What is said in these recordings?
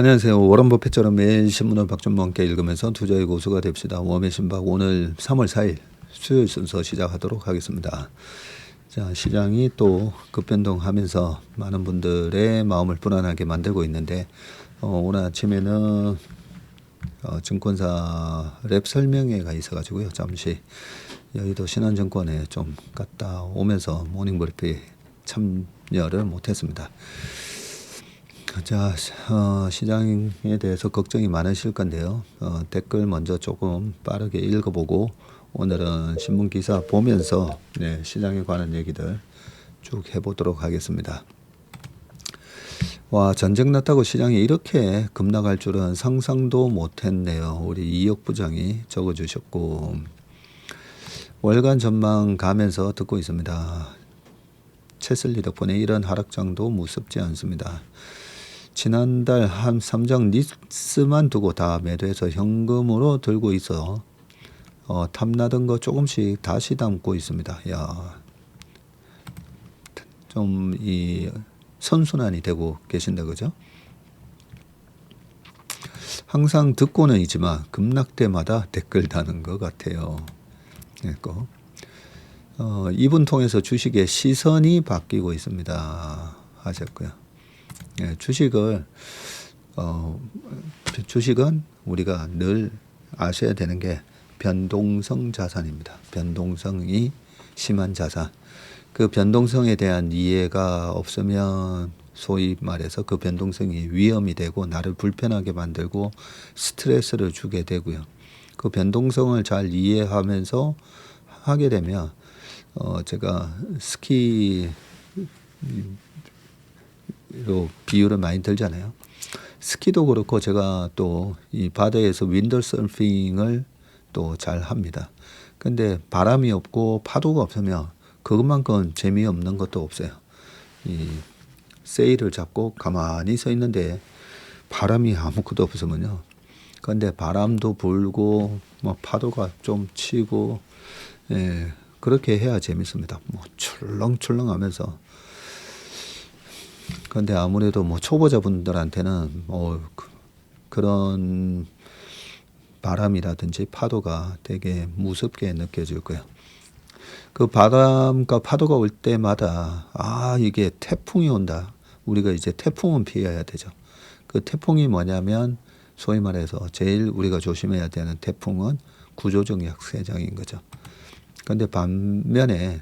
안녕하세요. 워런 버핏처럼 매일 신문을 박준모 함께 읽으면서 투자의 고수가 됩시다. 웜의 신박 오늘 3월 4일 수요일 순서 시작하도록 하겠습니다. 자, 시장이 또 급변동하면서 많은 분들의 마음을 불안하게 만들고 있는데 오늘 아침에는 증권사 랩 설명회가 있어가지고요. 잠시 여의도 신한증권에 좀 갔다 오면서 모닝브리핑 참여를 못했습니다. 자, 시장에 대해서 걱정이 많으실 건데요. 댓글 먼저 조금 빠르게 읽어보고 오늘은 신문 기사 보면서 시장에 관한 얘기들 쭉 해보도록 하겠습니다. 와, 전쟁 났다고 시장이 이렇게 급락할 줄은 상상도 못했네요. 우리 이혁 부장이 적어주셨고 월간 전망 가면서 듣고 있습니다. 채슬리 덕분에 이런 하락장도 무섭지 않습니다. 지난달 한 3장 니스만 두고 다 매도해서 현금으로 들고 있어 탐나던 거 조금씩 다시 담고 있습니다. 야, 좀 이 선순환이 되고 계신다 그죠? 항상 듣고는 있지만 급락 때마다 댓글 다는 것 같아요. 그리고 이분 통해서 주식의 시선이 바뀌고 있습니다. 하셨고요. 주식은 우리가 늘 아셔야 되는 게 변동성 자산입니다. 변동성이 심한 자산. 그 변동성에 대한 이해가 없으면 소위 말해서 그 변동성이 위험이 되고 나를 불편하게 만들고 스트레스를 주게 되고요. 그 변동성을 잘 이해하면서 하게 되면 제가 스키로 비유를 많이 들잖아요. 스키도 그렇고 제가 또 이 바다에서 윈드서핑을 또 잘 합니다. 근데 바람이 없고 파도가 없으면 그것만큼 재미없는 것도 없어요. 이 세일을 잡고 가만히 서 있는데 바람이 아무것도 없으면요. 근데 바람도 불고 뭐 파도가 좀 치고 그렇게 해야 재밌습니다. 뭐 출렁출렁하면서. 근데 아무래도 뭐 초보자분들한테는 그런 바람이라든지 파도가 되게 무섭게 느껴질 거예요. 그 바람과 파도가 올 때마다 이게 태풍이 온다. 우리가 이제 태풍은 피해야 되죠. 그 태풍이 뭐냐면 소위 말해서 제일 우리가 조심해야 되는 태풍은 구조적 약세장인 거죠. 근데 반면에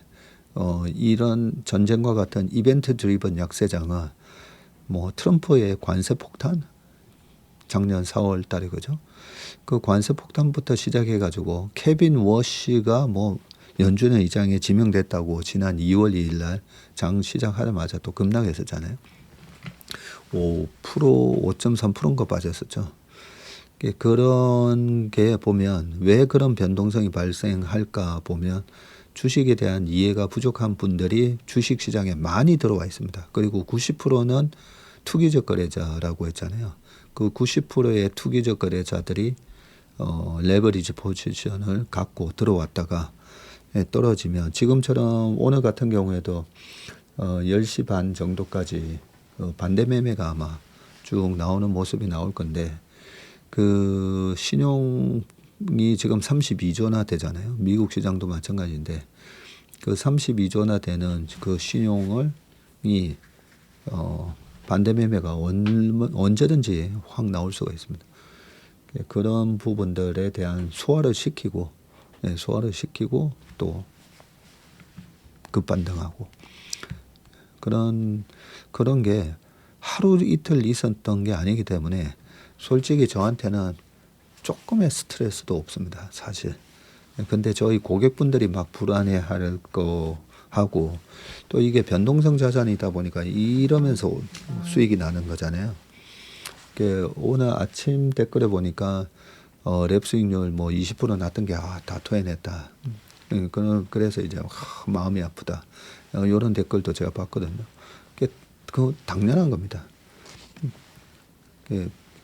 이런 전쟁과 같은 이벤트 드리븐 약세장은 뭐 트럼프의 관세 폭탄 작년 4월 달에 그죠? 그 관세 폭탄부터 시작해 가지고 케빈 워시가 뭐 연준의 의장에 지명됐다고 지난 2월 2일 날 장 시작하자마자 또 급락했었잖아요. 5%, 5.3%인가 빠졌었죠. 그런 게 보면 왜 그런 변동성이 발생할까 보면 주식에 대한 이해가 부족한 분들이 주식시장에 많이 들어와 있습니다. 그리고 90%는 투기적 거래자라고 했잖아요. 그 90%의 투기적 거래자들이 레버리지 포지션을 갖고 들어왔다가 떨어지면 지금처럼 오늘 같은 경우에도 10시 반 정도까지 반대 매매가 아마 쭉 나오는 모습이 나올 건데 그 신용이 지금 32조나 되잖아요. 미국 시장도 마찬가지인데 그 32조나 되는 그 신용을 반대 매매가 언제든지 확 나올 수가 있습니다. 그런 부분들에 대한 소화를 시키고 또 급반등하고 그런 게 하루 이틀 있었던 게 아니기 때문에 솔직히 저한테는 조금의 스트레스도 없습니다. 사실. 근데 저희 고객분들이 막 불안해할 거 하고 또 이게 변동성 자산이다 보니까 이러면서 수익이 나는 거잖아요. 오늘 아침 댓글에 보니까 랩 수익률 뭐 20% 났던 게 다 토해냈다. 그래서 이제 마음이 아프다. 이런 댓글도 제가 봤거든요. 그 당연한 겁니다.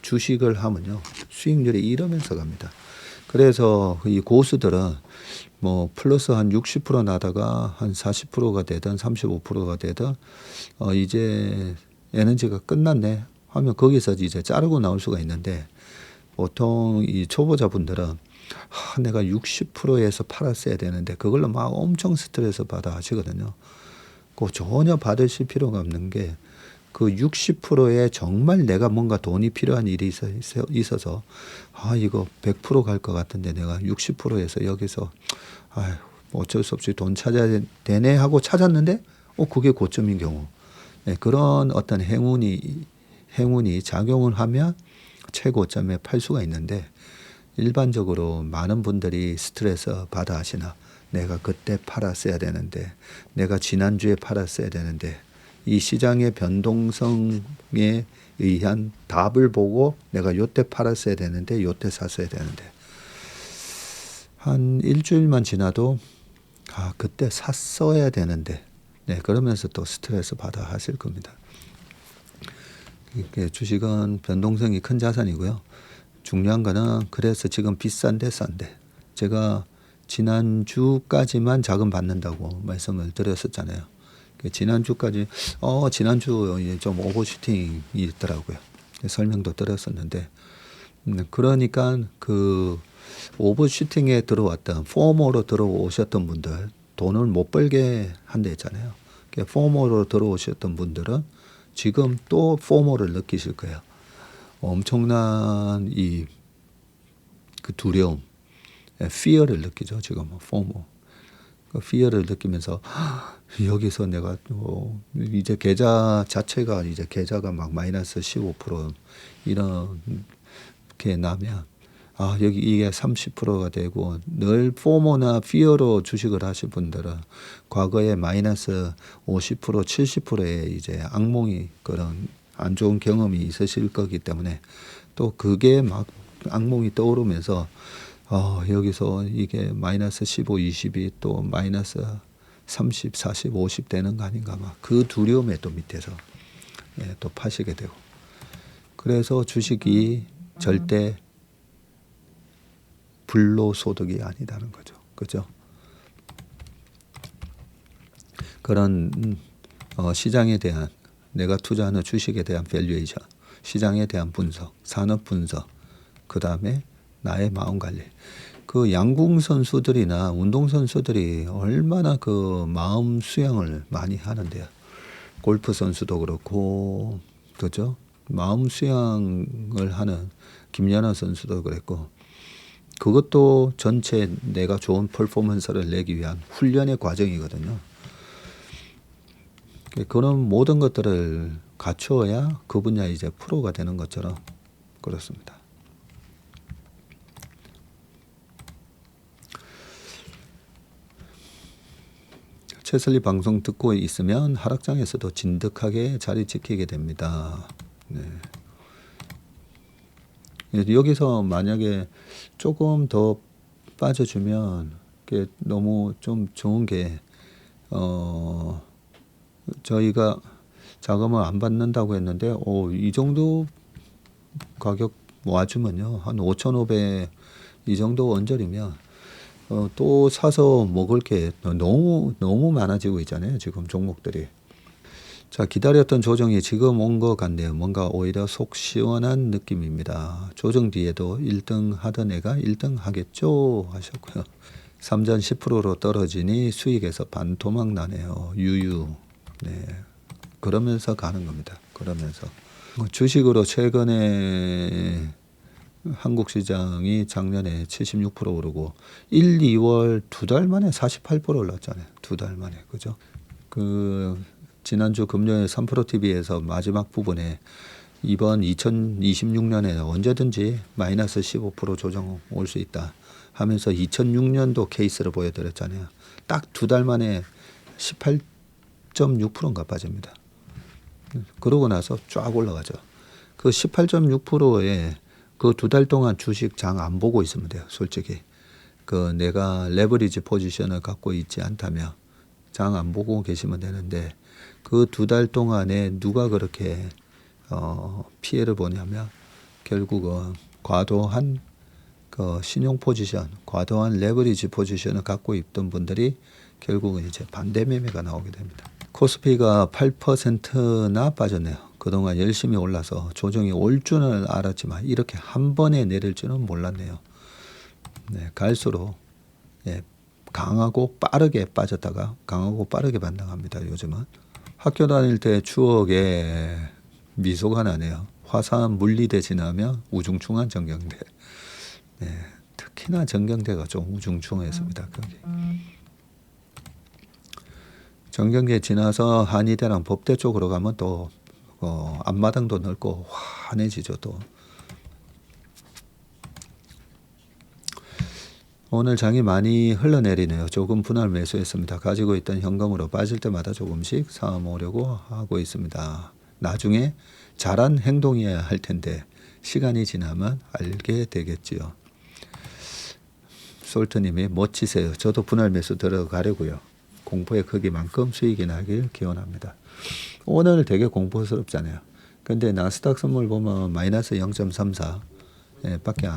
주식을 하면요 수익률이 이러면서 갑니다. 그래서 이 고수들은 뭐 플러스 한 60% 나다가 한 40%가 되든 35%가 되든 이제 에너지가 끝났네. 하면 거기서 이제 자르고 나올 수가 있는데 보통 이 초보자분들은 내가 60%에서 팔았어야 되는데 그걸로 막 엄청 스트레스 받아 하시거든요. 그 전혀 받으실 필요가 없는 게 그 60%에 정말 내가 뭔가 돈이 필요한 일이 있어서 이거 100% 갈 것 같은데 내가 60%에서 여기서 아휴 어쩔 수 없이 돈 찾아야 되네 하고 찾았는데 그게 고점인 경우 네, 그런 어떤 행운이 작용을 하면 최고점에 팔 수가 있는데 일반적으로 많은 분들이 스트레스 받아 하시나 내가 그때 팔았어야 되는데 내가 지난주에 팔았어야 되는데 이 시장의 변동성에 의한 답을 보고 내가 요때 팔았어야 되는데 요때 샀어야 되는데 한 일주일만 지나도 그때 샀어야 되는데 네, 그러면서 또 스트레스 받아 하실 겁니다. 이게 주식은 변동성이 큰 자산이고요. 중요한 거는 그래서 지금 비싼데 싼데 제가 지난주까지만 자금 받는다고 말씀을 드렸었잖아요. 지난주까지 지난주 좀 오버슈팅이 있더라고요. 설명도 드렸었는데 그러니까 그 오버슈팅에 들어왔던 포모로 들어오셨던 분들 돈을 못 벌게 한다 했잖아요. 포모로 들어오셨던 분들은 지금 또 포모를 느끼실 거예요. 엄청난 그 두려움, fear를 느끼죠. 지금 포모. 그 fear를 느끼면서 여기서 내가 이제 계좌가 막 마이너스 15% 이렇게 나면 여기 이게 30%가 되고 늘 포모나 피어로 주식을 하실 분들은 과거에 마이너스 50% 70%의 이제 악몽이 그런 안 좋은 경험이 있으실 거기 때문에 또 그게 막 악몽이 떠오르면서 여기서 이게 마이너스 15, 20이 또 마이너스 30, 40, 50 되는 거 아닌가 막 그 두려움에 또 밑에서 또 파시게 되고 그래서 주식이 절대 불로소득이 아니다는 거죠. 그죠? 그런 시장에 대한 내가 투자하는 주식에 대한 밸류에이션, 시장에 대한 분석, 산업 분석, 그 다음에 나의 마음 관리. 그 양궁 선수들이나 운동 선수들이 얼마나 그 마음 수양을 많이 하는데요. 골프 선수도 그렇고, 그죠? 마음 수양을 하는 김연아 선수도 그랬고, 그것도 전체 내가 좋은 퍼포먼스를 내기 위한 훈련의 과정이거든요. 그런 모든 것들을 갖추어야 그 분야 이제 프로가 되는 것처럼 그렇습니다. 최슬리 방송 듣고 있으면 하락장에서도 진득하게 자리 지키게 됩니다. 네. 여기서 만약에 조금 더 빠져주면 너무 좀 좋은 게 저희가 자금을 안 받는다고 했는데 이 정도 가격 와주면요 한 5,500 이 정도 언저리면 또 사서 먹을 게 너무 많아지고 있잖아요. 지금 종목들이. 자, 기다렸던 조정이 지금 온 것 같네요. 뭔가 오히려 속 시원한 느낌입니다. 조정 뒤에도 1등 하던 애가 1등 하겠죠 하셨고요. 3전 10%로 떨어지니 수익에서 반토막 나네요. 유유. 네, 그러면서 가는 겁니다. 그러면서 주식으로 최근에 한국 시장이 작년에 76% 오르고 1, 2월 2달 만에 48% 올랐잖아요. 2달 만에. 그죠? 지난주 금요일 3프로TV에서 마지막 부분에 이번 2026년에 언제든지 마이너스 15% 조정 올 수 있다 하면서 2006년도 케이스를 보여드렸잖아요. 딱 2달 만에 18.6%인가 빠집니다. 그러고 나서 쫙 올라가죠. 그 18.6%에 그 2달 동안 주식 장 안 보고 있으면 돼요. 솔직히. 내가 레버리지 포지션을 갖고 있지 않다면 장 안 보고 계시면 되는데 그 2달 동안에 누가 그렇게 피해를 보냐면 결국은 과도한 신용 포지션, 과도한 레버리지 포지션을 갖고 있던 분들이 결국은 이제 반대 매매가 나오게 됩니다. 코스피가 8%나 빠졌네요. 그동안 열심히 올라서 조정이 올 줄은 알았지만 이렇게 한 번에 내릴 줄은 몰랐네요. 네, 갈수록 예, 강하고 빠르게 빠졌다가 강하고 빠르게 반등합니다. 요즘은. 학교 다닐 때 추억에 미소가 나네요. 화산 물리대 지나면 우중충한 전경대. 네, 특히나 전경대가 좀 우중충했습니다. 거기. 전경대 지나서 한의대랑 법대 쪽으로 가면 또 앞마당도 넓고 환해지죠. 또 오늘 장이 많이 흘러내리네요. 조금 분할 매수했습니다. 가지고 있던 현금으로 빠질 때마다 조금씩 사아 모으려고 하고 있습니다. 나중에 잘한 행동이어야 할 텐데 시간이 지나면 알게 되겠지요. 솔트님이 멋지세요. 저도 분할 매수 들어가려고요. 공포의 크기만큼 수익이 나길 기원합니다. 오늘 되게 공포스럽잖아요. 근데 나스닥 선물 보면 마이너스 0.34 밖에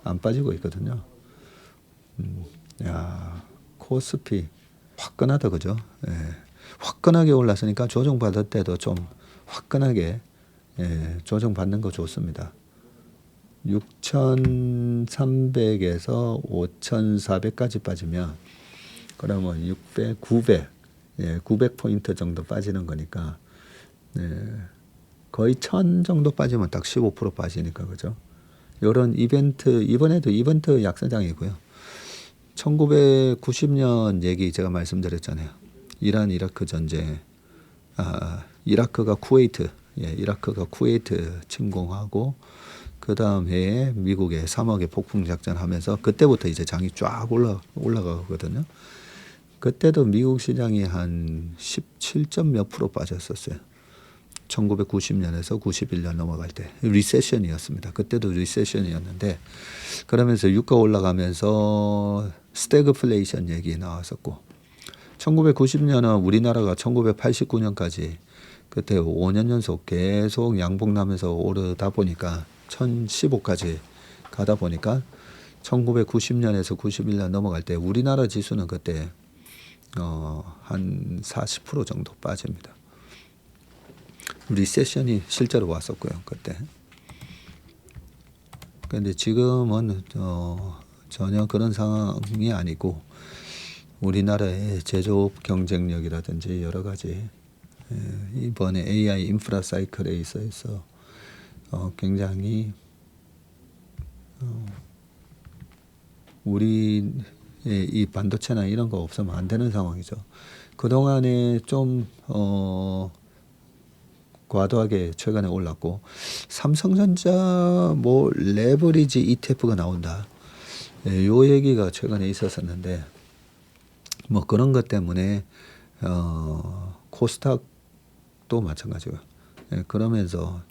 안 빠지고 있거든요. 야, 코스피 화끈하다, 그죠? 예, 화끈하게 올랐으니까 조정받을 때도 좀 화끈하게 조정받는 거 좋습니다. 6,300에서 5,400까지 빠지면 그러면 600, 900, 900포인트 정도 빠지는 거니까 거의 1,000 정도 빠지면 딱 15% 빠지니까, 그죠? 이런 이벤트, 이번에도 이벤트 약세장이고요. 1990년 얘기 제가 말씀드렸잖아요. 이란 이라크 전쟁, 이라크가 쿠웨이트 침공하고 그 다음 해에 미국의 사막의 폭풍 작전하면서 그때부터 이제 장이 쫙 올라가거든요. 그때도 미국 시장이 한 17점 몇 프로 빠졌었어요. 1990년에서 91년 넘어갈 때 리세션이었습니다. 그때도 리세션이었는데 그러면서 유가 올라가면서 스태그플레이션 얘기 나왔었고 1990년은 우리나라가 1989년까지 그때 5년 연속 계속 양봉 나면서 오르다 보니까 1015까지 가다 보니까 1990년에서 91년 넘어갈 때 우리나라 지수는 그때 한 40% 정도 빠집니다. 리세션이 실제로 왔었고요, 그때. 그런데 지금은 전혀 그런 상황이 아니고 우리나라의 제조업 경쟁력이라든지 여러 가지 이번에 AI 인프라 사이클에 있어서 굉장히 우리 이 반도체나 이런 거 없으면 안 되는 상황이죠. 그동안에 좀 과도하게 최근에 올랐고 삼성전자 뭐 레버리지 ETF가 나온다. 요 얘기가 최근에 있었었는데 뭐 그런 것 때문에 코스닥도 마찬가지고요. 그러면서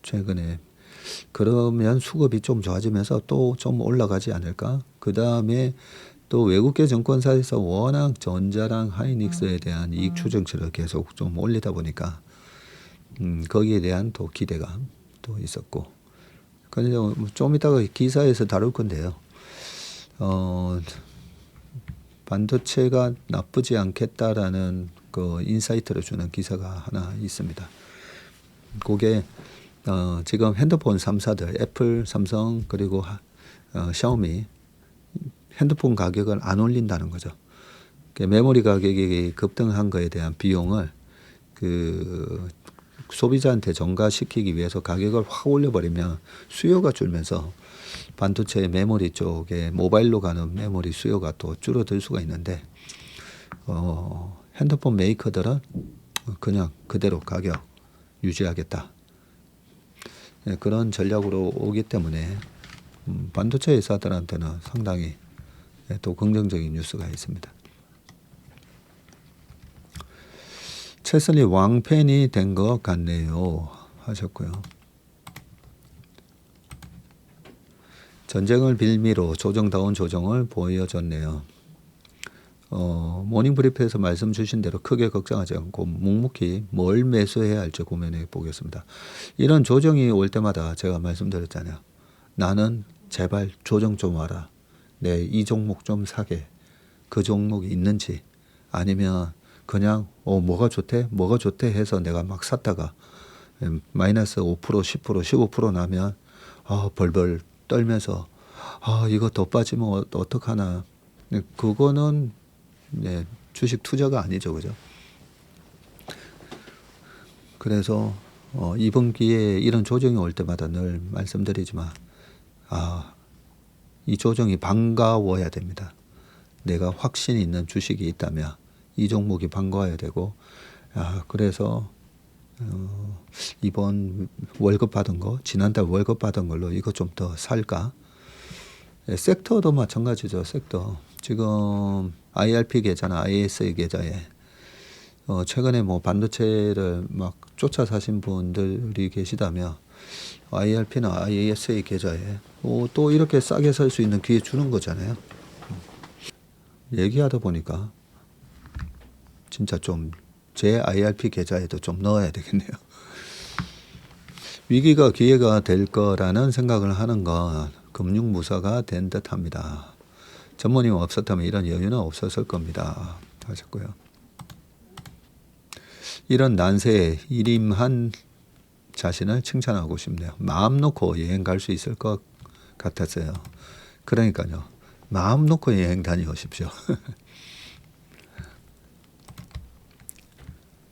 최근에 그러면 수급이 좀 좋아지면서 또 좀 올라가지 않을까? 그 다음에 또 외국계 증권사에서 워낙 전자랑 하이닉스에 대한 이익 추정치를 계속 좀 올리다 보니까 거기에 대한 또 기대감 또 있었고. 그래서 좀 이따가 기사에서 다룰 건데요. 반도체가 나쁘지 않겠다라는 그 인사이트를 주는 기사가 하나 있습니다. 그게 지금 핸드폰 3사들 애플, 삼성 그리고 샤오미 핸드폰 가격을 안 올린다는 거죠. 메모리 가격이 급등한 거에 대한 비용을 그 소비자한테 전가시키기 위해서 가격을 확 올려버리면 수요가 줄면서 반도체 메모리 쪽에 모바일로 가는 메모리 수요가 또 줄어들 수가 있는데 핸드폰 메이커들은 그냥 그대로 가격 유지하겠다. 그런 전략으로 오기 때문에 반도체 회사들한테는 상당히 또 긍정적인 뉴스가 있습니다. 최선이 왕팬이 된 것 같네요 하셨고요. 전쟁을 빌미로 조정다운 조정을 보여줬네요. 모닝브리프에서 말씀 주신 대로 크게 걱정하지 않고 묵묵히 뭘 매수해야 할지 고민해 보겠습니다. 이런 조정이 올 때마다 제가 말씀드렸잖아요. 나는 제발 조정 좀 와라. 내 이 종목 좀 사게. 그 종목이 있는지 아니면 그냥 뭐가 좋대 해서 내가 막 샀다가 마이너스 5%, 10%, 15% 나면 벌벌 떨면서 이거 더 빠지면 어떡하나. 그거는 주식 투자가 아니죠, 그죠? 그래서 이번 기회에 이런 조정이 올 때마다 늘 말씀드리지만 이 조정이 반가워야 됩니다. 내가 확신이 있는 주식이 있다면 이 종목이 반가워야 되고 그래서 이번 월급 받은 거 지난달 월급 받은 걸로 이거 좀 더 살까? 섹터도 마찬가지죠. 섹터 지금 IRP 계좌나 ISA 계좌에 최근에 뭐 반도체를 막 쫓아 사신 분들이 계시다면 IRP나 ISA 계좌에 또 이렇게 싸게 살 수 있는 기회 주는 거잖아요. 얘기하다 보니까 진짜 좀 제 IRP 계좌에도 좀 넣어야 되겠네요. 위기가 기회가 될 거라는 생각을 하는 건 금융무사가 된 듯합니다. 전무님 없었다면 이런 여유는 없었을 겁니다. 하셨고요. 이런 난세에 일임한 자신을 칭찬하고 싶네요. 마음 놓고 여행 갈 수 있을 것 같았어요. 그러니까요. 마음 놓고 여행 다녀오십시오.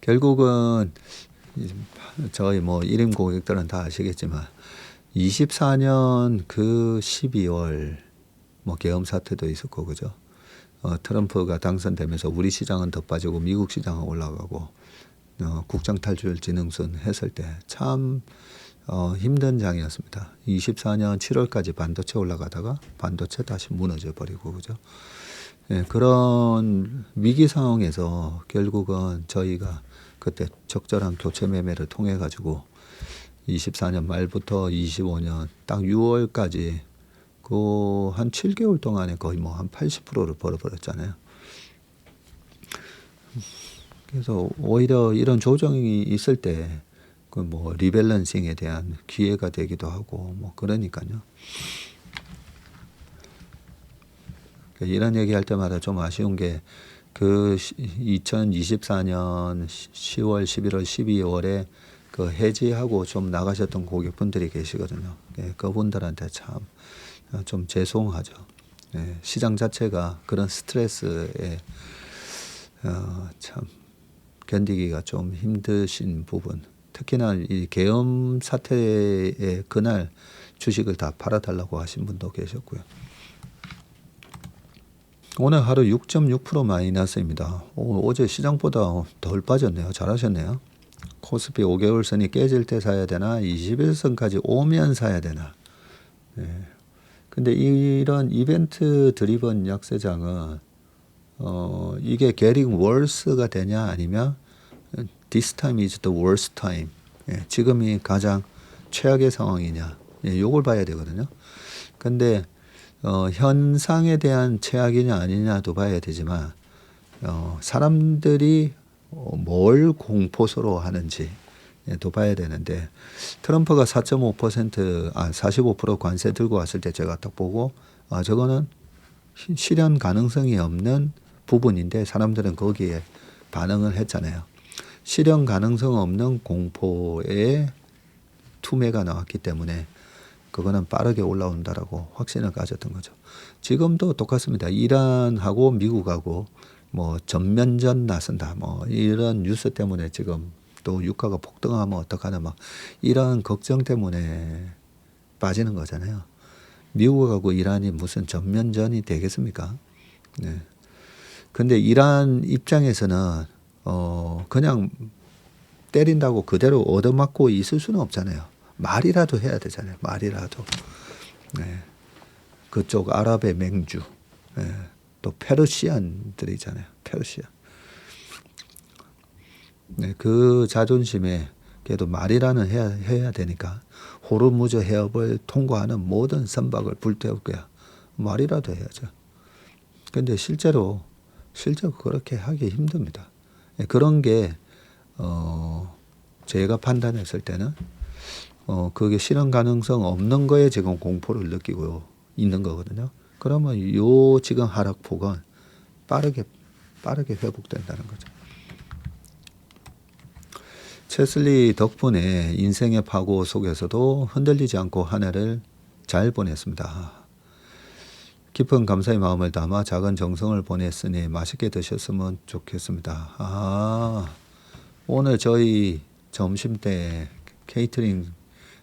결국은 저희 뭐 일임 고객들은 다 아시겠지만 24년 그 12월 뭐 계엄 사태도 있었고 그죠. 트럼프가 당선되면서 우리 시장은 더 빠지고 미국 시장은 올라가고 국정탈출진흥선 했을 때 참 힘든 장이었습니다. 24년 7월까지 반도체 올라가다가 반도체 다시 무너져 버리고 그죠. 그런 위기 상황에서 결국은 저희가 그때 적절한 교체 매매를 통해 가지고 24년 말부터 25년 딱 6월까지 그 한 7개월 동안에 거의 뭐 한 80%를 벌어버렸잖아요. 그래서 오히려 이런 조정이 있을 때 그 뭐 리밸런싱에 대한 기회가 되기도 하고 뭐 그러니까요. 이런 얘기할 때마다 좀 아쉬운 게 그 2024년 10월, 11월, 12월에 그 해지하고 좀 나가셨던 고객분들이 계시거든요. 그분들한테 참 좀 죄송하죠. 시장 자체가 그런 스트레스에 참 견디기가 좀 힘드신 부분. 특히나 이 계엄 사태의 그날 주식을 다 팔아달라고 하신 분도 계셨고요. 오늘 하루 6.6% 마이너스입니다. 어제 시장보다 덜 빠졌네요. 잘하셨네요. 코스피 5개월선이 깨질 때 사야 되나 21선까지 오면 사야 되나. 근데 이런 이벤트 드리븐 약세장은 이게 getting worse가 되냐 아니면 this time is the worst time. 지금이 가장 최악의 상황이냐. 요걸 봐야 되거든요. 근데 현상에 대한 최악이냐 아니냐도 봐야 되지만 사람들이 뭘 공포스러워 하는지 또 봐야 되는데 트럼프가 45% 관세 들고 왔을 때 제가 딱 보고 저거는 실현 가능성이 없는 부분인데 사람들은 거기에 반응을 했잖아요. 실현 가능성 없는 공포에 투매가 나왔기 때문에 그거는 빠르게 올라온다라고 확신을 가졌던 거죠. 지금도 똑같습니다. 이란하고 미국하고 뭐 전면전 나선다 뭐 이런 뉴스 때문에 지금 또 유가가 폭등하면 어떡하나 막 이런 걱정 때문에 빠지는 거잖아요. 미국하고 이란이 무슨 전면전이 되겠습니까? 네. 근데 이란 입장에서는 그냥 때린다고 그대로 얻어맞고 있을 수는 없잖아요. 말이라도 해야 되잖아요. 말이라도. 네. 그쪽 아랍의 맹주. 또 페르시안들이잖아요. 페르시안. 그 자존심에 그래도 말이라는 해야 되니까 호르무즈 해협을 통과하는 모든 선박을 불태울 거야. 말이라도 해야죠. 근데 실제로 그렇게 하기 힘듭니다. 그런 게 제가 판단했을 때는 그게 실현 가능성 없는 거에 지금 공포를 느끼고 있는 거거든요. 그러면 요 지금 하락폭은 빠르게 회복된다는 거죠. 체슬리 덕분에 인생의 파고 속에서도 흔들리지 않고 한 해를 잘 보냈습니다. 깊은 감사의 마음을 담아 작은 정성을 보냈으니 맛있게 드셨으면 좋겠습니다. 오늘 저희 점심때 케이터링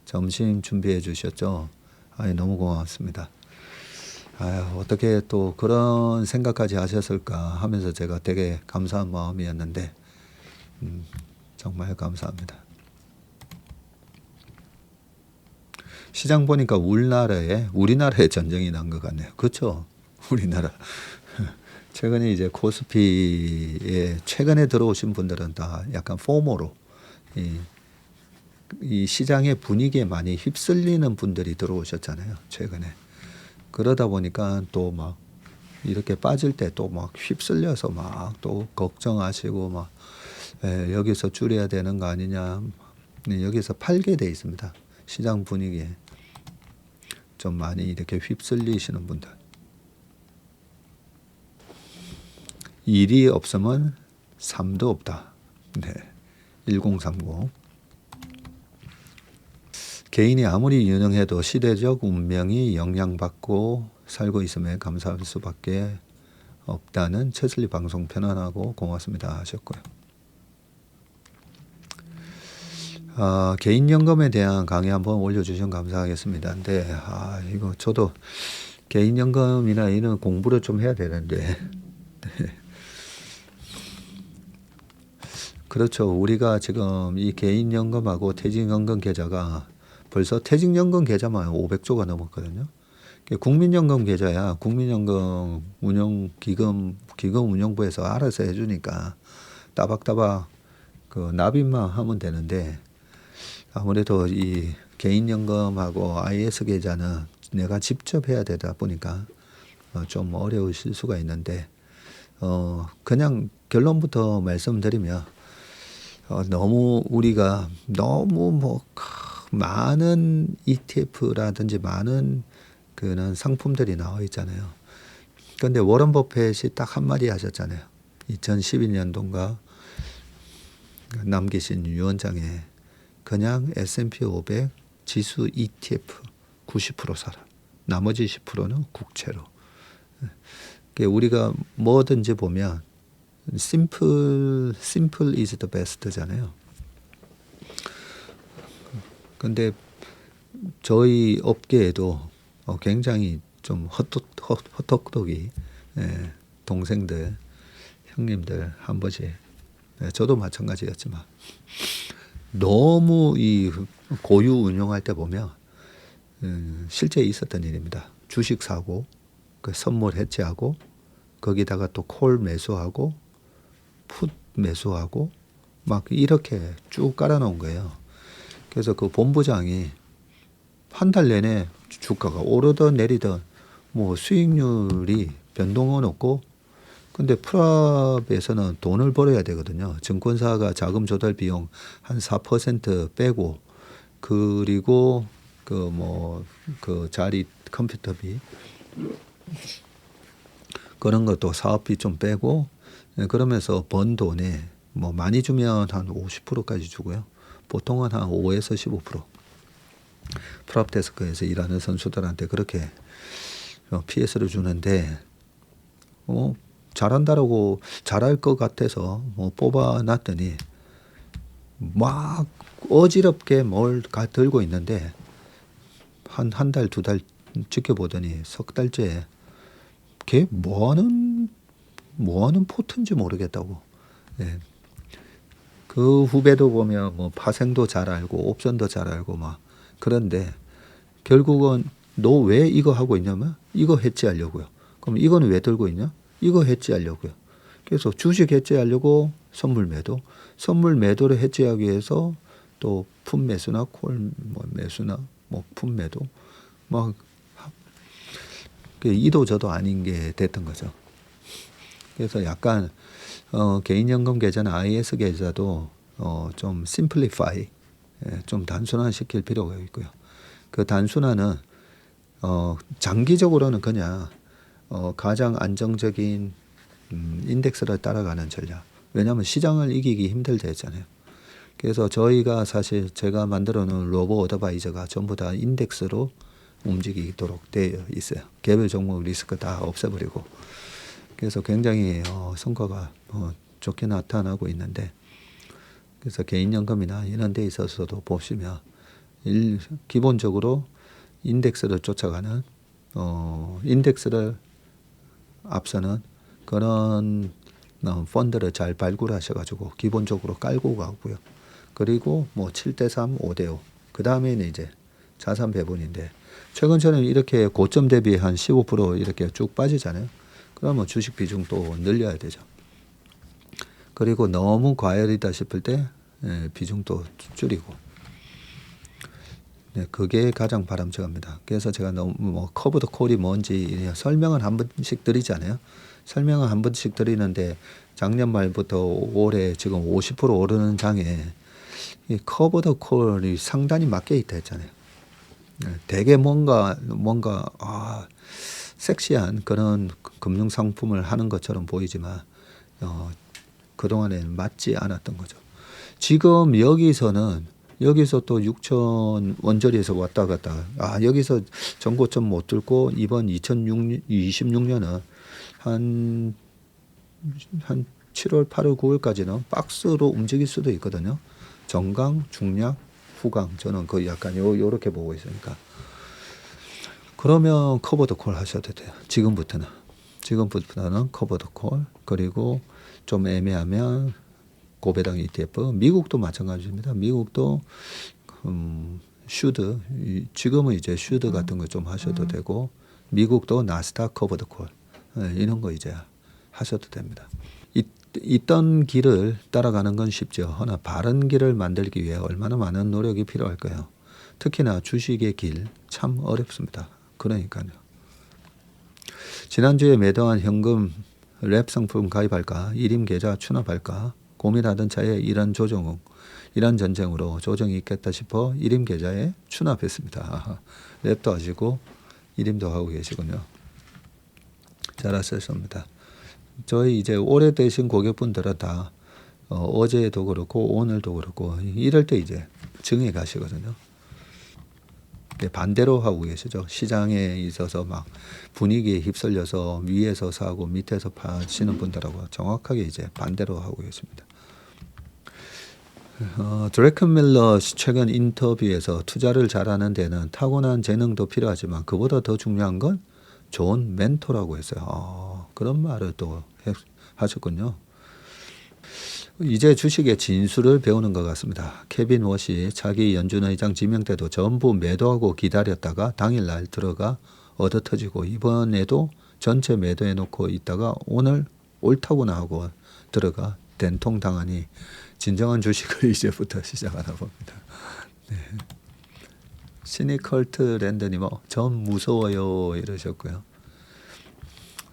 점심 준비해 주셨죠? 너무 고맙습니다. 어떻게 또 그런 생각까지 하셨을까 하면서 제가 되게 감사한 마음이었는데 정말 감사합니다. 시장 보니까 우리나라에 전쟁이 난 것 같네요. 그렇죠? 우리나라. 최근에 이제 코스피에 최근에 들어오신 분들은 다 약간 포모로 이 시장의 분위기에 많이 휩쓸리는 분들이 들어오셨잖아요. 최근에. 그러다 보니까 또 막 이렇게 빠질 때 또 막 휩쓸려서 막 또 걱정하시고 막 여기서 줄여야 되는 거 아니냐. 여기서 팔게 돼 있습니다. 시장 분위기에 좀 많이 이렇게 휩쓸리시는 분들. 일이 없으면 삶도 없다. 네. 1030. 개인이 아무리 유능해도 시대적 운명이 영향받고 살고 있음에 감사할 수밖에 없다는 체슬리 방송 편안하고 고맙습니다 하셨고요. 개인연금에 대한 강의 한번 올려주시면 감사하겠습니다. 근데 이거 저도 개인연금이나 이런 공부를 좀 해야 되는데 네. 그렇죠. 우리가 지금 이 개인연금하고 퇴직연금 계좌가 벌써 퇴직연금 계좌만 500조가 넘었거든요. 국민연금 계좌야 국민연금 기금 운용부에서 알아서 해주니까 따박따박 그 납입만 하면 되는데 아무래도 이 개인연금하고 IS 계좌는 내가 직접 해야 되다 보니까 좀 어려우실 수가 있는데 그냥 결론부터 말씀드리면 너무 우리가 너무 많은 ETF라든지 많은 그런 상품들이 나와 있잖아요. 그런데 워런 버핏이 딱 한마디 하셨잖아요. 2012년도인가 남기신 유언장에 그냥 S&P 500 지수 ETF 90% 사라. 나머지 10%는 국채로. 우리가 뭐든지 보면 simple is the best잖아요. 근데 저희 업계에도 굉장히 좀 헛똑똑이 동생들, 형님들 한 번씩 저도 마찬가지였지만 너무 이 고유 운용할 때 보면 실제 있었던 일입니다. 주식 사고 그 선물 해지하고 거기다가 또 콜 매수하고 풋 매수하고 막 이렇게 쭉 깔아놓은 거예요. 그래서 그 본부장이 한 달 내내 주가가 오르든 내리든 뭐 수익률이 변동은 없고 근데 프랍에서는 돈을 벌어야 되거든요. 증권사가 자금 조달 비용 한 4% 빼고 그리고 그 자리 컴퓨터비 그런 것도 사업비 좀 빼고 그러면서 번 돈에 뭐 많이 주면 한 50%까지 주고요. 보통은 한 5에서 15%. 프랍 데스크에서 일하는 선수들한테 그렇게 PS를 주는데 잘한다라고 잘할 것 같아서 뽑아놨더니 막 어지럽게 뭘 들고 있는데 한 달, 두 달 지켜보더니 석 달째 걔 뭐하는 포트인지 모르겠다고. 네. 그 후배도 보면 뭐 파생도 잘 알고 옵션도 잘 알고 막 그런데 결국은 너 왜 이거 하고 있냐면 이거 해지하려고요. 그럼 이거는 왜 들고 있냐? 이거 해지하려고요. 그래서 주식 해지하려고 선물 매도를 해지하기 위해서 또 풋 매수나 콜 매수나 풋 매도 막 이도 저도 아닌 게 됐던 거죠. 그래서 약간 개인연금 계좌나 IS 계좌도 좀 심플리파이 좀 단순화시킬 필요가 있고요. 그 단순화는 장기적으로는 그냥 가장 안정적인 인덱스를 따라가는 전략. 왜냐하면 시장을 이기기 힘들다 했잖아요. 그래서 저희가 사실 제가 만들어 놓은 로보 어드바이저가 전부 다 인덱스로 움직이도록 되어 있어요. 개별 종목 리스크 다 없애버리고. 그래서 굉장히 성과가 좋게 나타나고 있는데, 그래서 개인연금이나 이런 데 있어서도 보시면 기본적으로 인덱스를 쫓아가는 인덱스를 앞서는 그런 펀드를 잘 발굴하셔가지고 기본적으로 깔고 가고요. 그리고 뭐 7대3, 5대5. 그 다음에는 이제 자산 배분인데, 최근처럼 이렇게 고점 대비 한 15% 이렇게 쭉 빠지잖아요. 그러면 주식 비중 또 늘려야 되죠. 그리고 너무 과열이다 싶을 때 비중도 줄이고. 네, 그게 가장 바람직합니다. 그래서 제가 너무 뭐 커브드 콜이 뭔지 설명을 한 번씩 드리잖아요. 설명을 한 번씩 드리는데 작년 말부터 올해 지금 50% 오르는 장에 이 커브드 콜이 상단이 맞게 있다 했잖아요. 되게 뭔가 섹시한 그런 금융 상품을 하는 것처럼 보이지만 그동안에는 맞지 않았던 거죠. 지금 여기서 또 6천 원저리에서 왔다 갔다. 여기서 전고점 못 뚫고 이번 2026년은 한 7월, 8월, 9월까지는 박스로 움직일 수도 있거든요. 정강, 중량, 후강. 저는 거의 약간 요렇게 보고 있으니까. 그러면 커버드 콜 하셔도 돼요. 지금부터는 커버드 콜. 그리고 좀 애매하면 고배당 ETF, 미국도 마찬가지입니다. 미국도 슈드, 지금은 이제 슈드 같은 거 좀 하셔도 되고, 미국도 나스닥 커버드 콜 이런 거 이제 하셔도 됩니다. 있던 길을 따라가는 건 쉽죠. 허나 바른 길을 만들기 위해 얼마나 많은 노력이 필요할까요? 특히나 주식의 길 참 어렵습니다. 그러니까요. 지난주에 매도한 현금 랩 상품 가입할까, 일임 계좌 추납할까 고민하던 차에 이런 전쟁으로 조정이 있겠다 싶어 일임 계좌에 추납했습니다. 랩도 하시고 일임도 하고 계시군요. 잘하셨습니다. 저희 이제 오래되신 고객분들은 다 어제도 그렇고 오늘도 그렇고 이럴 때 이제 증에 가시거든요. 반대로 하고 계시죠. 시장에 있어서 막 분위기에 휩쓸려서 위에서 사고 밑에서 파시는 분들하고 정확하게 이제 반대로 하고 계십니다. 드래큰 밀러 최근 인터뷰에서 투자를 잘하는 데는 타고난 재능도 필요하지만 그보다 더 중요한 건 좋은 멘토라고 했어요. 그런 말을 또 하셨군요. 이제 주식의 진수를 배우는 것 같습니다. 케빈 워시 차기 연준 의장 지명 때도 전부 매도하고 기다렸다가 당일날 들어가 얻어터지고, 이번에도 전체 매도해놓고 있다가 오늘 옳다구나 하고 들어가 된통당하니 진정한 주식을 이제부터 시작하나 봅니다. 네. 시니컬트 랜드님 전 무서워요 이러셨고요.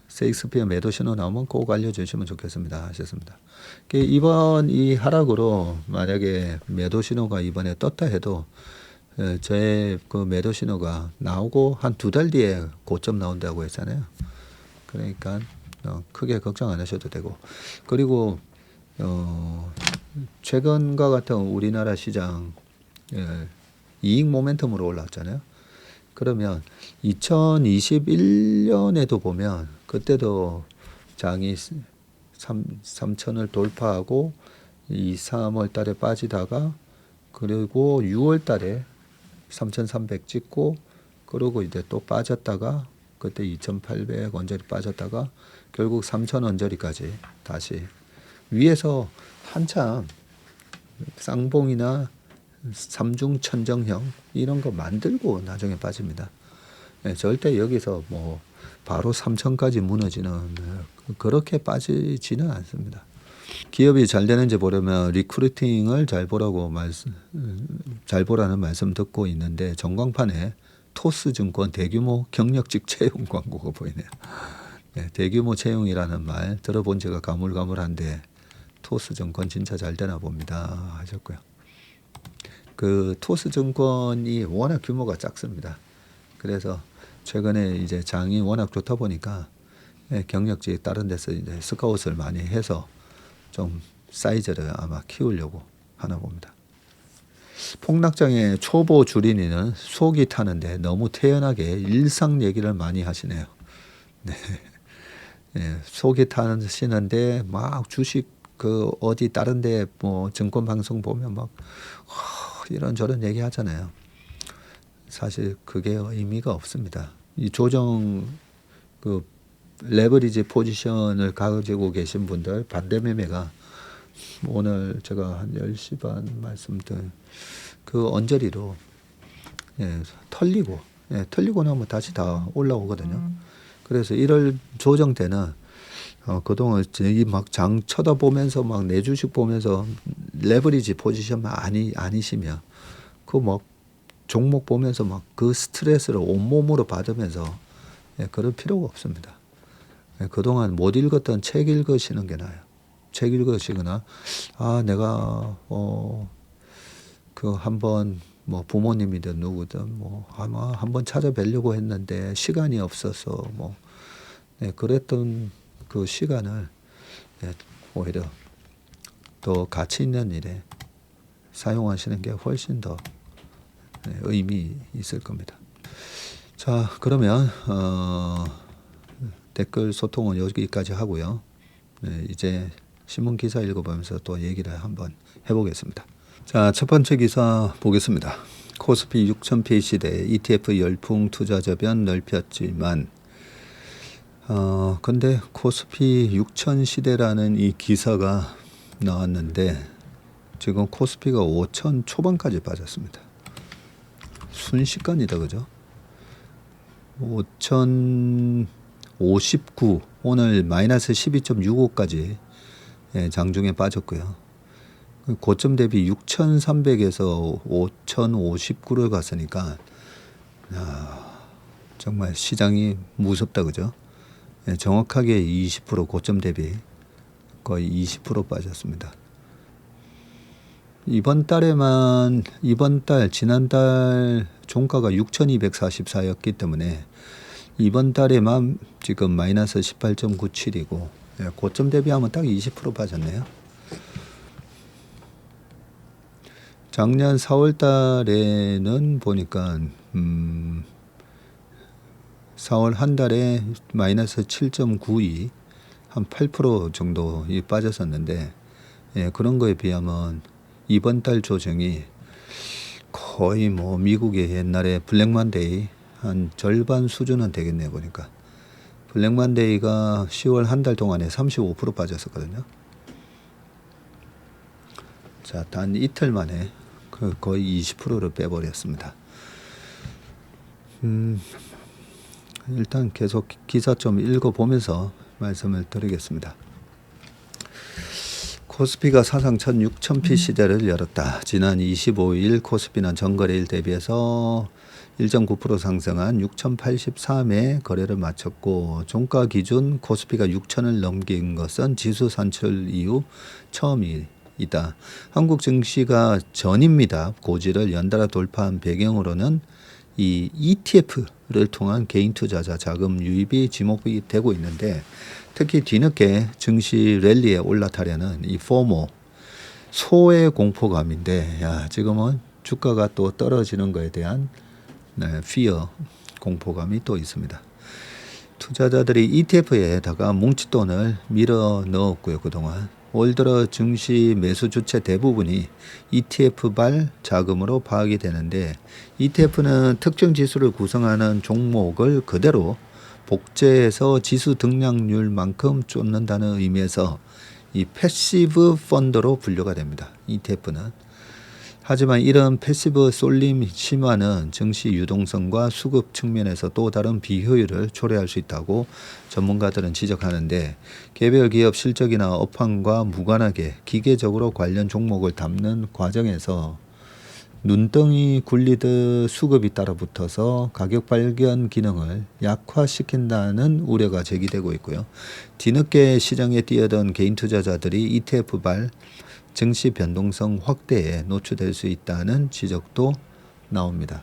세익스피어 매도 신호 나오면 꼭 알려주시면 좋겠습니다 하셨습니다. 이번 이 하락으로 만약에 매도 신호가 이번에 떴다 해도 제 그 매도 신호가 나오고 한 2달 뒤에 고점 나온다고 했잖아요. 그러니까 크게 걱정 안 하셔도 되고, 그리고 최근과 같은 우리나라 시장 이익 모멘텀으로 올라왔잖아요. 그러면 2021년에도 보면 그때도 장이 3천을 돌파하고 2, 3월 달에 빠지다가 그리고 6월 달에 3,300 찍고 그러고 이제 또 빠졌다가 그때 2,800 원저리 빠졌다가 결국 3,000 원저리까지 다시 위에서 한참 쌍봉이나 삼중 천정형 이런 거 만들고 나중에 빠집니다. 절대 여기서 뭐 바로 3천까지 무너지는 그렇게 빠지지는 않습니다. 기업이 잘 되는지 보려면 리크루팅을 잘 보라는 말씀 듣고 있는데 전광판에 토스증권 대규모 경력직 채용 광고가 보이네요. 대규모 채용이라는 말 들어본 지가 가물가물한데 토스증권 진짜 잘 되나 봅니다 하셨고요. 그 토스증권이 워낙 규모가 작습니다. 그래서 최근에 이제 장이 워낙 좋다 보니까 경력직 다른 데서 이제 스카웃을 많이 해서 좀 사이즈를 아마 키우려고 하나 봅니다. 폭락장의 초보 주린이는 속이 타는데 너무 태연하게 일상 얘기를 많이 하시네요. 네. 예, 속이 타시는데 막 주식 그 어디 다른데 뭐 증권 방송 보면 막 이런저런 얘기 하잖아요. 사실 그게 의미가 없습니다. 이 조정 그 레버리지 포지션을 가지고 계신 분들 반대 매매가 오늘 제가 한 10시 반 말씀드린 그 언저리로 털리고 털리고 나면 다시 다 올라오거든요. 그래서 1월 조정 때는 그동안 막 장 쳐다보면서 막 내 주식 보면서 레버리지 포지션만 아니시면 그 막 종목 보면서 막 그 스트레스를 온몸으로 받으면서 그럴 필요가 없습니다. 그동안 못 읽었던 책 읽으시는 게 나아요. 책 읽으시거나 내가 그 한번 뭐 부모님이든 누구든 뭐 아마 한번 찾아뵈려고 했는데 시간이 없어서 뭐 그랬던 그 시간을 오히려 더 가치 있는 일에 사용하시는 게 훨씬 더 의미 있을 겁니다. 자, 그러면 댓글 소통은 여기까지 하고요. 이제 신문 기사 읽어보면서 또 얘기를 한번 해보겠습니다. 자, 첫 번째 기사 보겠습니다. 코스피 6000P 시대 ETF 열풍 투자 저변 넓혔지만 근데 코스피 6000 시대라는 이 기사가 나왔는데 지금 코스피가 5000 초반까지 빠졌습니다. 순식간이다, 그죠? 5059 오늘 마이너스 12.65까지 장중에 빠졌고요. 고점 대비 6,300에서 5,059를 갔으니까 정말 시장이 무섭다, 그죠? 정확하게 20% 고점 대비 거의 20% 빠졌습니다. 이번 달 지난달 종가가 6,244였기 때문에 이번 달에만 지금 마이너스 18.97이고 고점 대비하면 딱 20% 빠졌네요. 작년 4월 달에는 보니까 4월 한 달에 마이너스 7.92 한 8% 정도 빠졌었는데 그런 거에 비하면 이번 달 조정이 거의 뭐 미국의 옛날에 블랙만데이 한 절반 수준은 되겠네요. 보니까 블랙만데이가 10월 한 달 동안에 35% 빠졌었거든요. 자, 단 이틀 만에 거의 20%를 빼버렸습니다. 일단 계속 기사 좀 읽어보면서 말씀을 드리겠습니다. 코스피가 사상 첫 6000P 시대를 열었다. 지난 25일 코스피는 전거래일 대비해서 1.9% 상승한 6083에 거래를 마쳤고 종가 기준 코스피가 6000을 넘긴 것은 지수 산출 이후 처음이다. 한국 증시가 전입니다. 고지를 연달아 돌파한 배경으로는 이 ETF를 통한 개인 투자자 자금 유입이 지목이 되고 있는데 특히 뒤늦게 증시 랠리에 올라타려는 이 포모 소의 공포감인데 지금은 주가가 또 떨어지는 것에 대한 fear 공포감이 또 있습니다. 투자자들이 ETF에다가 뭉칫돈을 밀어 넣었고요. 그동안 올 들어 증시 매수 주체 대부분이 ETF발 자금으로 파악이 되는데 ETF는 특정 지수를 구성하는 종목을 그대로 복제해서 지수 등락률만큼 쫓는다는 의미에서 이 패시브 펀드로 분류가 됩니다. ETF는. 하지만 이런 패시브 쏠림 심화는 증시 유동성과 수급 측면에서 또 다른 비효율을 초래할 수 있다고 전문가들은 지적하는데 개별 기업 실적이나 업황과 무관하게 기계적으로 관련 종목을 담는 과정에서 눈덩이 굴리듯 수급이 따라붙어서 가격 발견 기능을 약화시킨다는 우려가 제기되고 있고요. 뒤늦게 시장에 뛰어든 개인 투자자들이 ETF발 증시 변동성 확대에 노출될 수 있다는 지적도 나옵니다.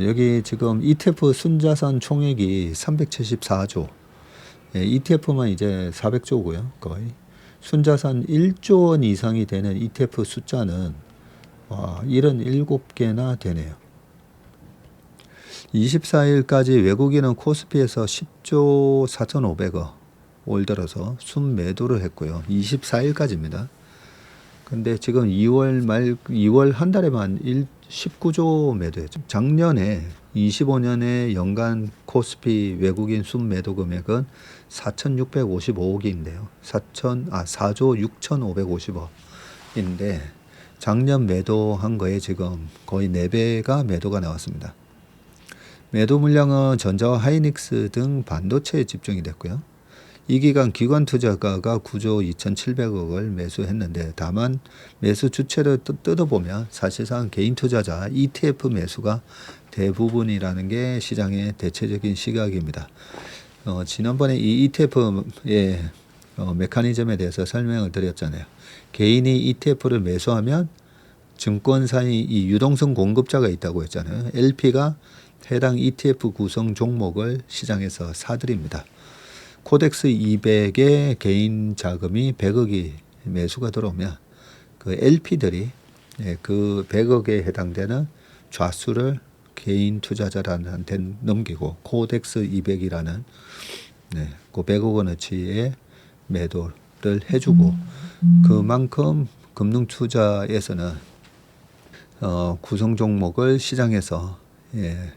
여기 지금 ETF 순자산 총액이 374조, ETF만 이제 400조고요. 거의 순자산 1조 원 이상이 되는 ETF 숫자는 와, 77개나 되네요. 24일까지 외국인은 코스피에서 10조 4,500억 올 들어서 순매도를 했고요. 24일까지입니다. 근데 지금 2월 한 달에만 19조 매도했죠. 작년에 25년에 연간 코스피 외국인 순매도 금액은 4,655억인데요. 4조 6,550억인데 작년 매도한 거에 지금 거의 4배가 매도가 나왔습니다. 매도 물량은 전자와 하이닉스 등 반도체에 집중이 됐고요. 이 기간 기관 투자가가 9조 2,700억을 매수했는데 다만 매수 주체를 뜯어보면 사실상 개인 투자자 ETF 매수가 대부분이라는 게 시장의 대체적인 시각입니다. 지난번에 이 ETF의 메커니즘에 대해서 설명을 드렸잖아요. 개인이 ETF를 매수하면 증권사의 이 유동성 공급자가 있다고 했잖아요. LP가 해당 ETF 구성 종목을 시장에서 사들입니다. 코덱스 200의 개인 자금이 100억이 매수가 들어오면 그 LP들이 그 100억에 해당되는 좌수를 개인 투자자한테 넘기고 코덱스 200이라는 그 100억 원어치의 매도를 해주고 그만큼 금융투자에서는 구성 종목을 시장에서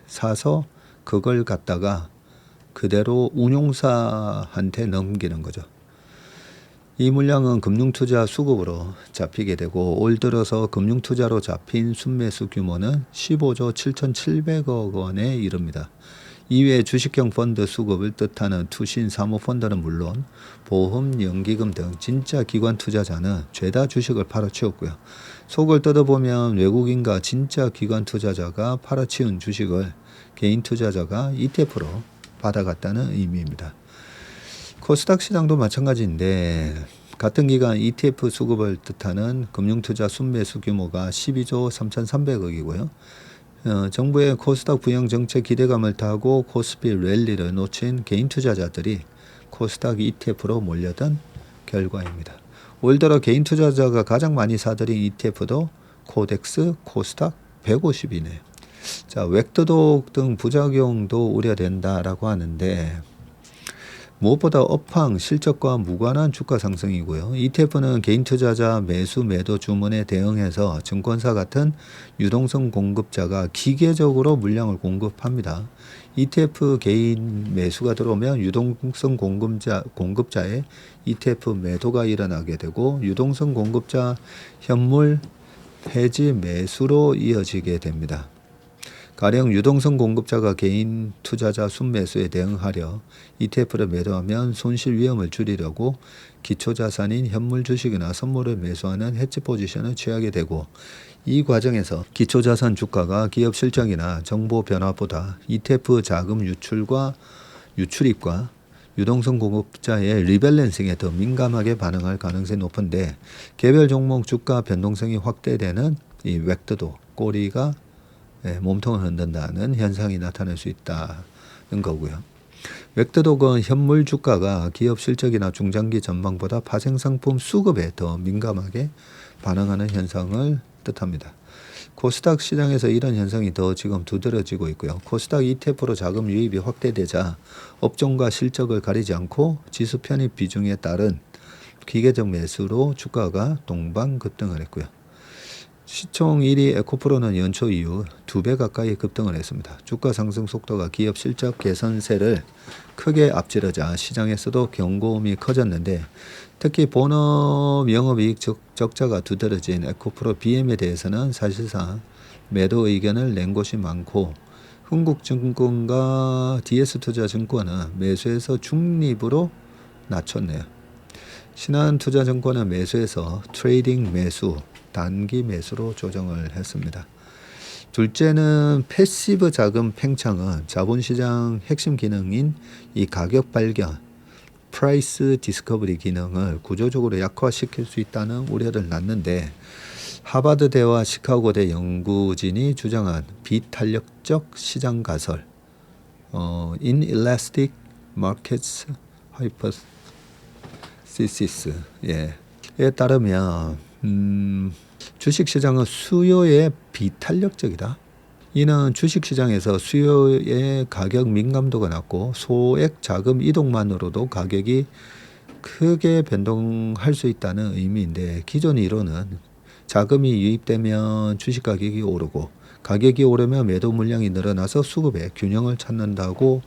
사서 그걸 갖다가 그대로 운용사한테 넘기는 거죠. 이 물량은 금융투자 수급으로 잡히게 되고 올 들어서 금융투자로 잡힌 순매수 규모는 15조 7,700억 원에 이릅니다. 이외에 주식형 펀드 수급을 뜻하는 투신 사모펀드는 물론 보험, 연기금 등 진짜 기관 투자자는 죄다 주식을 팔아치웠고요. 속을 뜯어보면 외국인과 진짜 기관 투자자가 팔아치운 주식을 개인 투자자가 ETF로 받아갔다는 의미입니다. 코스닥 시장도 마찬가지인데 같은 기간 ETF 수급을 뜻하는 금융투자 순매수 규모가 12조 3,300억이고요. 정부의 코스닥 부양 정책 기대감을 타고 코스피 랠리를 놓친 개인 투자자들이 코스닥 ETF로 몰려든 결과입니다. 올 들어 개인 투자자가 가장 많이 사들인 ETF도 코덱스 코스닥 150이네요. 자, 웩도독 등 부작용도 우려된다라고 하는데 무엇보다 업황 실적과 무관한 주가 상승이고요. ETF는 개인 투자자 매수 매도 주문에 대응해서 증권사 같은 유동성 공급자가 기계적으로 물량을 공급합니다. ETF 개인 매수가 들어오면 유동성 공급자의 ETF 매도가 일어나게 되고 유동성 공급자 현물 해지 매수로 이어지게 됩니다. 가령 유동성 공급자가 개인 투자자 순매수에 대응하려 ETF를 매도하면 손실 위험을 줄이려고 기초자산인 현물 주식이나 선물을 매수하는 해지 포지션을 취하게 되고 이 과정에서 기초자산 주가가 기업 실적이나 정보 변화보다 ETF 자금 유출입과 유동성 공급자의 리밸런싱에 더 민감하게 반응할 가능성이 높은데 개별 종목 주가 변동성이 확대되는 이 웩도독 꼬리가 몸통을 흔든다는 현상이 나타날 수 있다는 거고요. 웩도독은 현물 주가가 기업 실적이나 중장기 전망보다 파생상품 수급에 더 민감하게 반응하는 현상을 뜻합니다. 코스닥 시장에서 이런 현상이 더 지금 두드러지고 있고요. 코스닥 ETF로 자금 유입이 확대되자 업종과 실적을 가리지 않고 지수 편입 비중에 따른 기계적 매수로 주가가 동방급등을 했고요. 시총 1위 에코프로는 연초 이후 2배 가까이 급등을 했습니다. 주가 상승 속도가 기업 실적 개선세를 크게 앞지르자 시장에서도 경고음이 커졌는데 특히 본업 영업이익 적자가 두드러진 에코프로 BM에 대해서는 사실상 매도 의견을 낸 곳이 많고 흥국증권과 DS투자증권은 매수에서 중립으로 낮췄네요. 신한투자증권은 매수에서 트레이딩 매수, 단기 매수로 조정을 했습니다. 둘째는 패시브 자금 팽창은 자본시장 핵심 기능인 이 가격 발견, 프라이스 디스커버리 기능을 구조적으로 약화시킬 수 있다는 우려를 낳는데 하버드대와 시카고대 연구진이 주장한 비탄력적 시장 가설, Inelastic Markets Hypothesis 에 따르면 주식시장은 수요에 비탄력적이다. 이는 주식시장에서 수요의 가격 민감도가 낮고 소액 자금 이동만으로도 가격이 크게 변동할 수 있다는 의미인데, 기존 이론은 자금이 유입되면 주식 가격이 오르고 가격이 오르면 매도 물량이 늘어나서 수급의 균형을 찾는다고,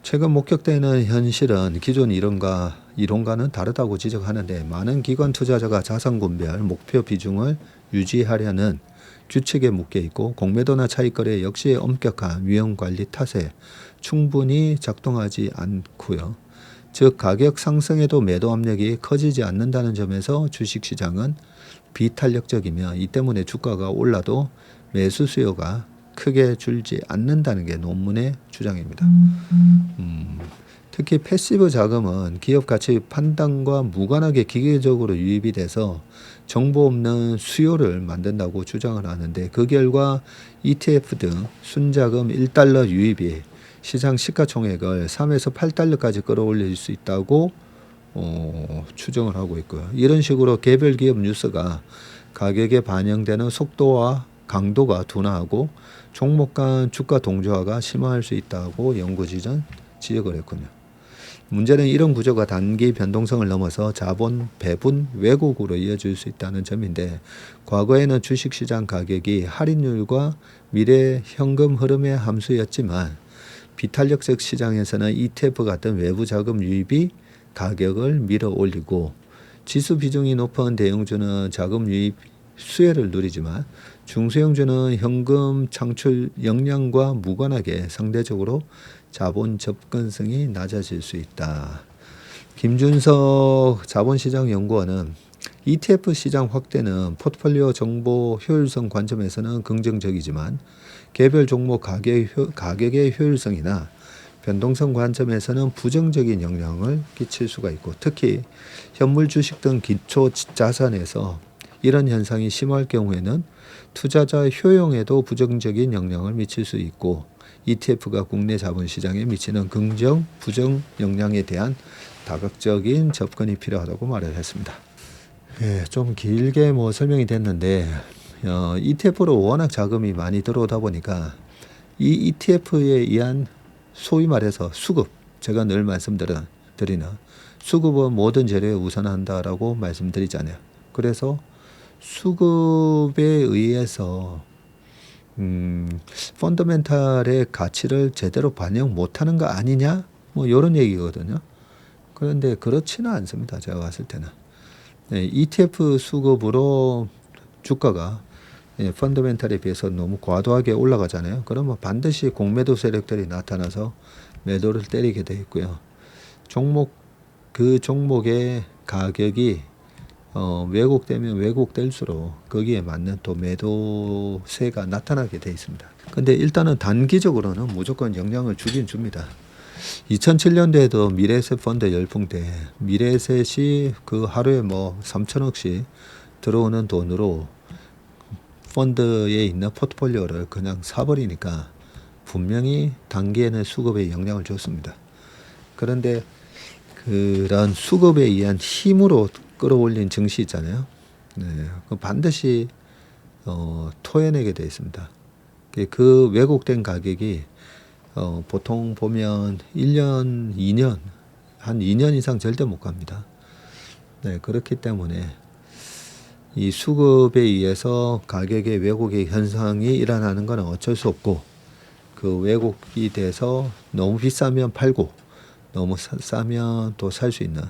최근 목격되는 현실은 기존 이론과는 다르다고 지적하는데, 많은 기관 투자자가 자산군별 목표 비중을 유지하려는 규칙에 묶여 있고 공매도나 차익거래 역시 엄격한 위험관리 탓에 충분히 작동하지 않고요. 즉 가격 상승에도 매도 압력이 커지지 않는다는 점에서 주식시장은 비탄력적이며, 이 때문에 주가가 올라도 매수 수요가 크게 줄지 않는다는 게 논문의 주장입니다. 특히 패시브 자금은 기업 가치 판단과 무관하게 기계적으로 유입이 돼서 정보 없는 수요를 만든다고 주장을 하는데, 그 결과 ETF 등 순자금 1달러 유입이 시장 시가총액을 3에서 8달러까지 끌어올릴 수 있다고 추정을 하고 있고요. 이런 식으로 개별 기업 뉴스가 가격에 반영되는 속도와 강도가 둔화하고 종목 간 주가 동조화가 심화할 수 있다고 연구진은 지적을 했군요. 문제는 이런 구조가 단기 변동성을 넘어서 자본 배분 왜곡으로 이어질 수 있다는 점인데, 과거에는 주식시장 가격이 할인율과 미래 현금 흐름의 함수였지만 비탄력적 시장에서는 ETF 같은 외부 자금 유입이 가격을 밀어 올리고, 지수 비중이 높은 대형주는 자금 유입 수혜를 누리지만 중소형주는 현금 창출 역량과 무관하게 상대적으로 자본 접근성이 낮아질 수 있다. 김준석 자본시장연구원은 ETF 시장 확대는 포트폴리오 정보 효율성 관점에서는 긍정적이지만 개별 종목 가격의 효율성이나 변동성 관점에서는 부정적인 영향을 끼칠 수가 있고, 특히 현물 주식 등 기초 자산에서 이런 현상이 심할 경우에는 투자자 효용에도 부정적인 영향을 미칠 수 있고, ETF가 국내 자본시장에 미치는 긍정, 부정 영향에 대한 다각적인 접근이 필요하다고 말을 했습니다. 예, 좀 길게 설명이 됐는데, ETF로 워낙 자금이 많이 들어오다 보니까 이 ETF에 의한 소위 말해서 수급, 제가 늘 말씀드리는 수급은 모든 재료에 우선한다라고 말씀드리잖아요. 그래서 수급에 의해서 펀더멘탈의 가치를 제대로 반영 못하는 거 아니냐? 이런 얘기거든요. 그런데 그렇지는 않습니다. 제가 봤을 때는. 네, ETF 수급으로 주가가 펀더멘탈에 비해서 너무 과도하게 올라가잖아요. 그러면 반드시 공매도 세력들이 나타나서 매도를 때리게 돼 있고요. 그 종목의 가격이 왜곡되면 왜곡될수록 거기에 맞는 또 매도세가 나타나게 돼 있습니다. 근데 일단은 단기적으로는 무조건 영향을 주긴 줍니다. 2007년도에도 미래에셋 펀드 열풍 때 미래에셋이 그 하루에 3천억씩 들어오는 돈으로 펀드에 있는 포트폴리오를 그냥 사버리니까 분명히 단기에는 수급에 영향을 줬습니다. 그런데 그런 수급에 의한 힘으로 끌어올린 증시 있잖아요. 네, 반드시 토해내게 되어 있습니다. 그 왜곡된 가격이 보통 보면 1년, 2년, 한 2년 이상 절대 못 갑니다. 네, 그렇기 때문에 이 수급에 의해서 가격의 왜곡의 현상이 일어나는 것은 어쩔 수 없고, 그 왜곡이 돼서 너무 비싸면 팔고 너무 싸면 또 살 수 있는,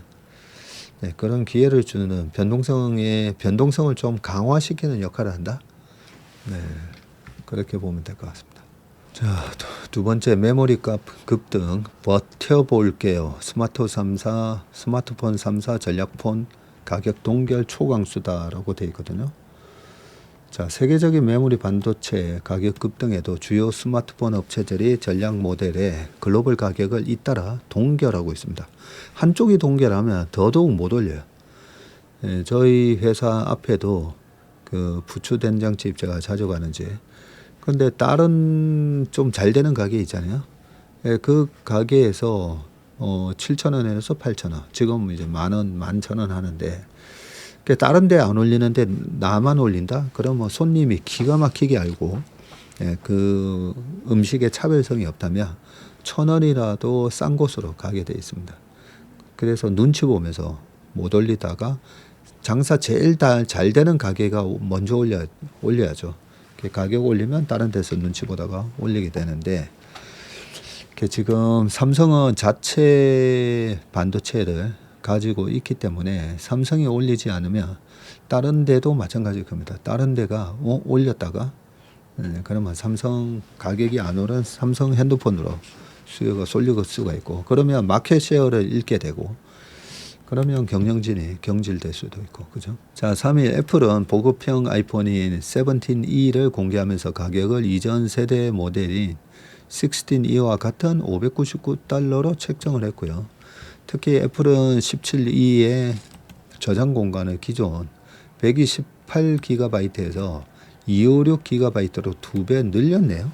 네, 그런 기회를 주는 변동성을 좀 강화시키는 역할을 한다. 네, 그렇게 보면 될 것 같습니다. 자, 두 번째, 메모리 값 급등 버텨볼게요. 스마트폰 3사 전략폰 가격 동결 초강수다라고 되어 있거든요. 자, 세계적인 메모리 반도체 가격 급등에도 주요 스마트폰 업체들이 전략 모델의 글로벌 가격을 잇따라 동결하고 있습니다. 한쪽이 동결하면 더더욱 못 올려요. 예, 저희 회사 앞에도 그 부추 된장집 제가 자주 가는지, 근데 다른 좀 잘 되는 가게 있잖아요. 예, 그 가게에서 7,000원에서 8,000원, 지금 이제 10,000원, 11,000원 하는데, 다른 데 안 올리는데 나만 올린다? 그러면 손님이 기가 막히게 알고 그 음식에 차별성이 없다면 1,000원이라도 싼 곳으로 가게 돼 있습니다. 그래서 눈치 보면서 못 올리다가 장사 제일 잘 되는 가게가 먼저 올려야죠. 가격 올리면 다른 데서 눈치 보다가 올리게 되는데, 지금 삼성은 자체 반도체를 가지고 있기 때문에 삼성이 올리지 않으면 다른 데도 마찬가지일 겁니다. 다른 데가 올렸다가 그러면 삼성 가격이 안 오른 삼성 핸드폰으로 수요가 쏠릴 수가 있고, 그러면 마켓 쉐어를 잃게 되고, 그러면 경영진이 경질될 수도 있고, 그죠? 자, 3일 애플은 보급형 아이폰인 17E를 공개하면서 가격을 이전 세대 모델인 16E와 같은 $599로 책정을 했고요. 특히 애플은 17E의 저장 공간을 기존 128GB에서 256GB로 2배 늘렸네요.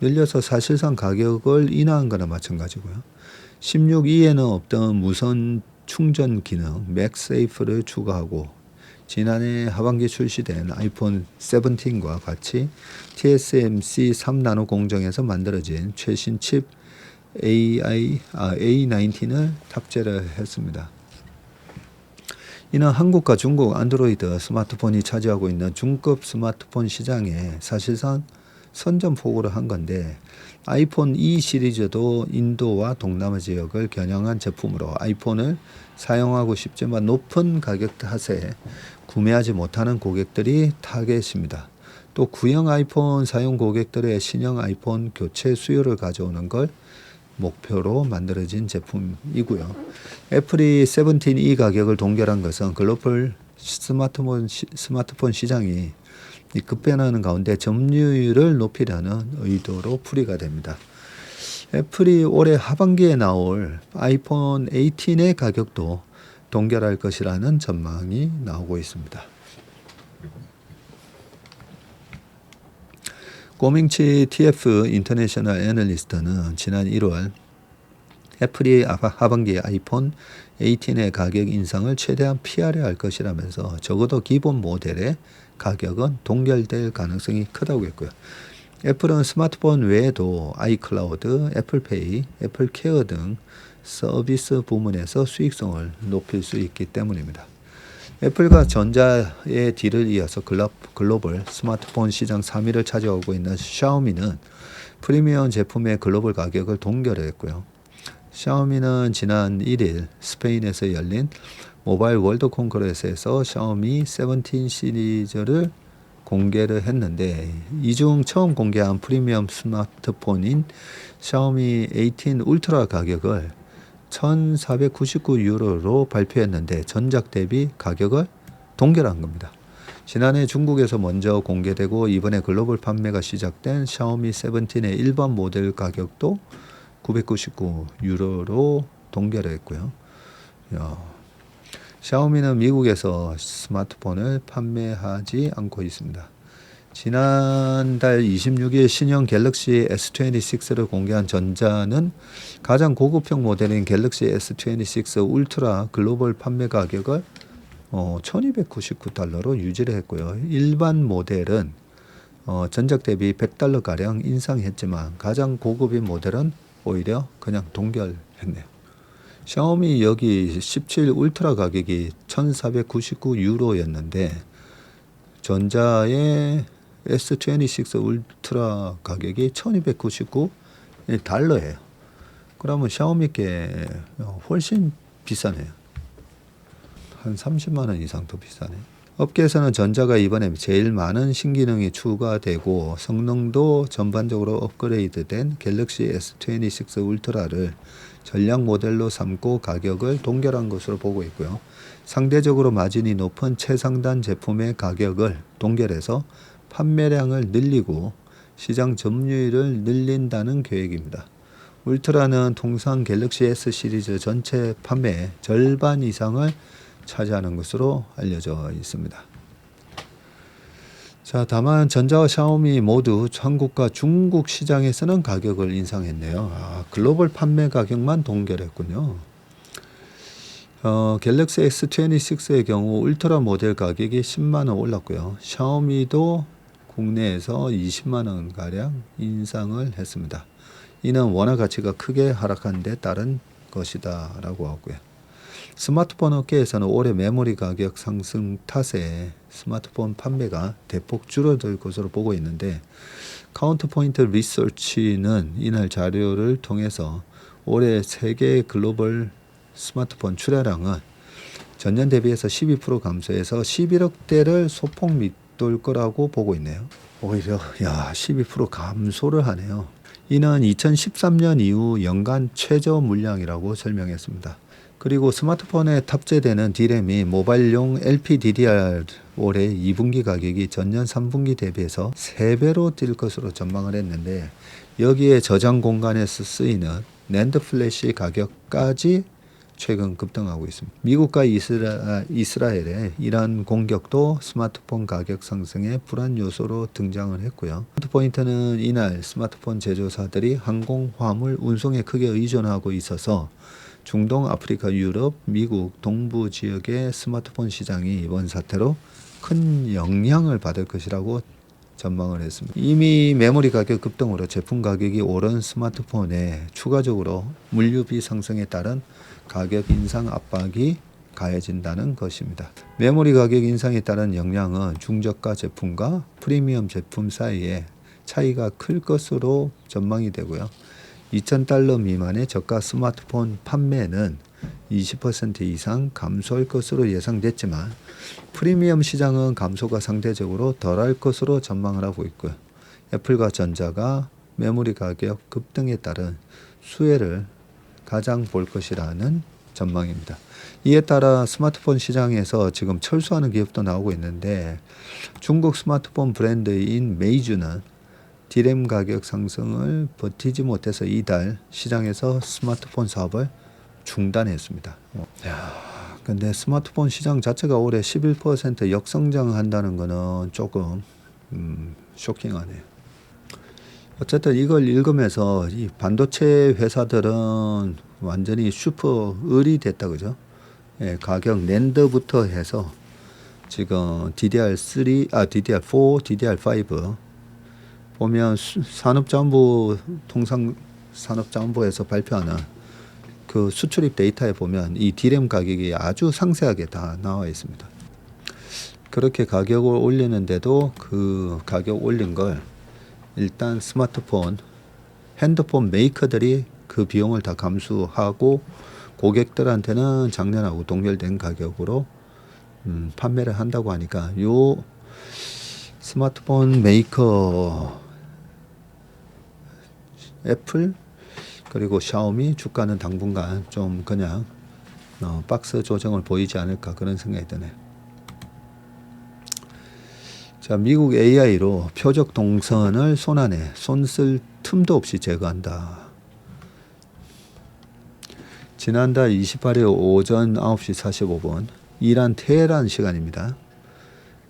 늘려서 사실상 가격을 인하한 거나 마찬가지고요. 16E에는 없던 무선 충전 기능 맥세이프를 추가하고, 지난해 하반기 출시된 아이폰 17과 같이 TSMC 3나노 공정에서 만들어진 최신 칩 A19을 탑재를 했습니다. 이는 한국과 중국 안드로이드 스마트폰이 차지하고 있는 중급 스마트폰 시장에 사실상 선전포고를 한 건데, 아이폰 E 시리즈도 인도와 동남아 지역을 겨냥한 제품으로 아이폰을 사용하고 싶지만 높은 가격 탓에 구매하지 못하는 고객들이 타겟입니다. 또 구형 아이폰 사용 고객들의 신형 아이폰 교체 수요를 가져오는 걸 목표로 만들어진 제품이고요. 애플이 17E 가격을 동결한 것은 글로벌 스마트폰 시장이 급변하는 가운데 점유율을 높이려는 의도로 풀이가 됩니다. 애플이 올해 하반기에 나올 아이폰 18의 가격도 동결할 것이라는 전망이 나오고 있습니다. 꼬밍치 TF 인터내셔널 애널리스트는 지난 1월 애플이 하반기 아이폰 18의 가격 인상을 최대한 피하려 할 것이라면서 적어도 기본 모델의 가격은 동결될 가능성이 크다고 했고요. 애플은 스마트폰 외에도 아이클라우드, 애플페이, 애플케어 등 서비스 부문에서 수익성을 높일 수 있기 때문입니다. 애플과 전자의 뒤를 이어서 글로벌 스마트폰 시장 3위를 차지하고 있는 샤오미는 프리미엄 제품의 글로벌 가격을 동결했고요. 샤오미는 지난 1일 스페인에서 열린 모바일 월드 콩그레스에서 샤오미 17 시리즈를 공개를 했는데, 이 중 처음 공개한 프리미엄 스마트폰인 샤오미 18 울트라 가격을 1,499유로로 발표했는데 전작 대비 가격을 동결한 겁니다. 지난해 중국에서 먼저 공개되고 이번에 글로벌 판매가 시작된 샤오미 17의 일반 모델 가격도 999유로로 동결했고요. 샤오미는 미국에서 스마트폰을 판매하지 않고 있습니다. 지난달 26일 신형 갤럭시 S26를 공개한 전자는 가장 고급형 모델인 갤럭시 S26 울트라 글로벌 판매 가격을 $1,299로 유지를 했고요. 일반 모델은 전작 대비 $100가량 인상했지만 가장 고급인 모델은 오히려 그냥 동결했네요. 샤오미 여기 17 울트라 가격이 1,499유로였는데 전자의 S26 울트라 가격이 1,299달러예요. 그러면 샤오미께 훨씬 비싸네요. 한 30만 원 이상 더 비싸네요. 업계에서는 전자가 이번에 제일 많은 신기능이 추가되고 성능도 전반적으로 업그레이드된 갤럭시 S26 울트라를 전략 모델로 삼고 가격을 동결한 것으로 보고 있고요. 상대적으로 마진이 높은 최상단 제품의 가격을 동결해서 판매량을 늘리고 시장 점유율을 늘린다는 계획입니다. 울트라는 통상 갤럭시 S 시리즈 전체 판매의 절반 이상을 차지하는 것으로 알려져 있습니다. 자, 다만 전자와 샤오미 모두 한국과 중국 시장에서는 가격을 인상했네요. 글로벌 판매 가격만 동결했군요. 갤럭시 S26의 경우 울트라 모델 가격이 10만 원 올랐고요. 샤오미도 국내에서 20만 원 가량 인상을 했습니다. 이는 원화 가치가 크게 하락한 데 따른 것이다 라고 하고요. 스마트폰 업계에서는 올해 메모리 가격 상승 탓에 스마트폰 판매가 대폭 줄어들 것으로 보고 있는데, 카운트포인트 리서치는 이날 자료를 통해서 올해 세계 글로벌 스마트폰 출하량은 전년 대비해서 12% 감소해서 11억대를 소폭 밑돌 거라고 보고 있네요. 오히려 12% 감소를 하네요. 이는 2013년 이후 연간 최저 물량이라고 설명했습니다. 그리고 스마트폰에 탑재되는 D램이 모바일용 LPDDR 올해 2분기 가격이 전년 3분기 대비해서 3배로 뛸 것으로 전망을 했는데, 여기에 저장 공간에서 쓰이는 낸드 플래시 가격까지 최근 급등하고 있습니다. 미국과 이스라엘의 이란 공격도 스마트폰 가격 상승의 불안 요소로 등장을 했고요. 포인트는 이날 스마트폰 제조사들이 항공, 화물, 운송에 크게 의존하고 있어서 중동, 아프리카, 유럽, 미국 동부 지역의 스마트폰 시장이 이번 사태로 큰 영향을 받을 것이라고 전망을 했습니다. 이미 메모리 가격 급등으로 제품 가격이 오른 스마트폰에 추가적으로 물류비 상승에 따른 가격 인상 압박이 가해진다는 것입니다. 메모리 가격 인상에 따른 영향은 중저가 제품과 프리미엄 제품 사이에 차이가 클 것으로 전망이 되고요. $2,000 미만의 저가 스마트폰 판매는 20% 이상 감소할 것으로 예상됐지만, 프리미엄 시장은 감소가 상대적으로 덜할 것으로 전망을 하고 있고요. 애플과 전자가 메모리 가격 급등에 따른 수혜를 가장 볼 것이라는 전망입니다. 이에 따라 스마트폰 시장에서 지금 철수하는 기업도 나오고 있는데, 중국 스마트폰 브랜드인 메이주는 D램 가격 상승을 버티지 못해서 이달 시장에서 스마트폰 사업을 중단했습니다. 근데 스마트폰 시장 자체가 올해 11% 역성장한다는 것은 조금 쇼킹하네요. 어쨌든 이걸 읽으면서 이 반도체 회사들은 완전히 슈퍼 을이 됐다, 그죠? 가격 낸드부터 해서 지금 DDR3, DDR4, DDR5 보면 산업자원부에서 발표하는 그 수출입 데이터에 보면 이 D램 가격이 아주 상세하게 다 나와 있습니다. 그렇게 가격을 올리는데도 그 가격 올린 걸 일단 스마트폰, 핸드폰 메이커들이 그 비용을 다 감수하고 고객들한테는 작년하고 동결된 가격으로 판매를 한다고 하니까, 요 스마트폰 메이커 애플 그리고 샤오미 주가는 당분간 좀 그냥 박스 조정을 보이지 않을까, 그런 생각이 드네요. 자, 미국 AI로 표적 동선을 손안에 손쓸 틈도 없이 제거한다. 지난달 28일 오전 9시 45분 이란 테헤란 시간입니다.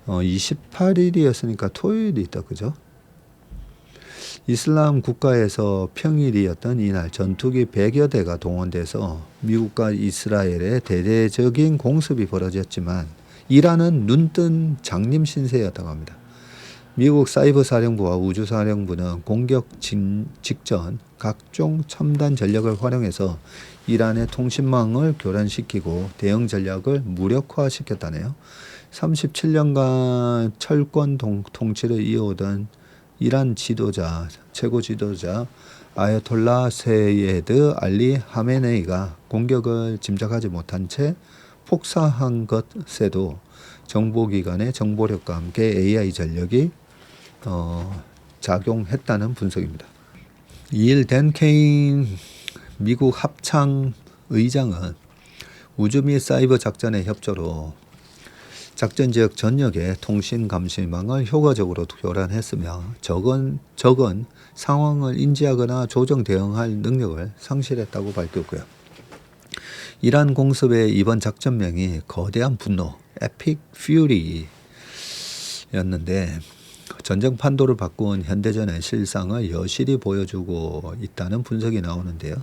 28일이었으니까 토요일이 있다, 그죠? 이슬람 국가에서 평일이었던 이날 전투기 100여 대가 동원돼서 미국과 이스라엘의 대대적인 공습이 벌어졌지만, 이란은 눈뜬 장림 신세였다고 합니다. 미국 사이버 사령부와 우주 사령부는 공격 직전 각종 첨단 전력을 활용해서 이란의 통신망을 교란시키고 대응 전략을 무력화시켰다네요. 37년간 철권 통치를 이어오던 이란 최고 지도자 아야톨라 세예드 알리 하메네이가 공격을 짐작하지 못한 채 폭사한 것에도 정보기관의 정보력과 함께 AI 전력이 작용했다는 분석입니다. 이일 댄 케인 미국 합참 의장은 우주 및 사이버 작전의 협조로 작전 지역 전역의 통신 감시망을 효과적으로 교란했으며 적은 상황을 인지하거나 조정 대응할 능력을 상실했다고 밝혔고요. 이란 공습의 이번 작전명이 거대한 분노, 에픽 퓨리였는데, 전쟁 판도를 바꾼 현대전의 실상을 여실히 보여주고 있다는 분석이 나오는데요.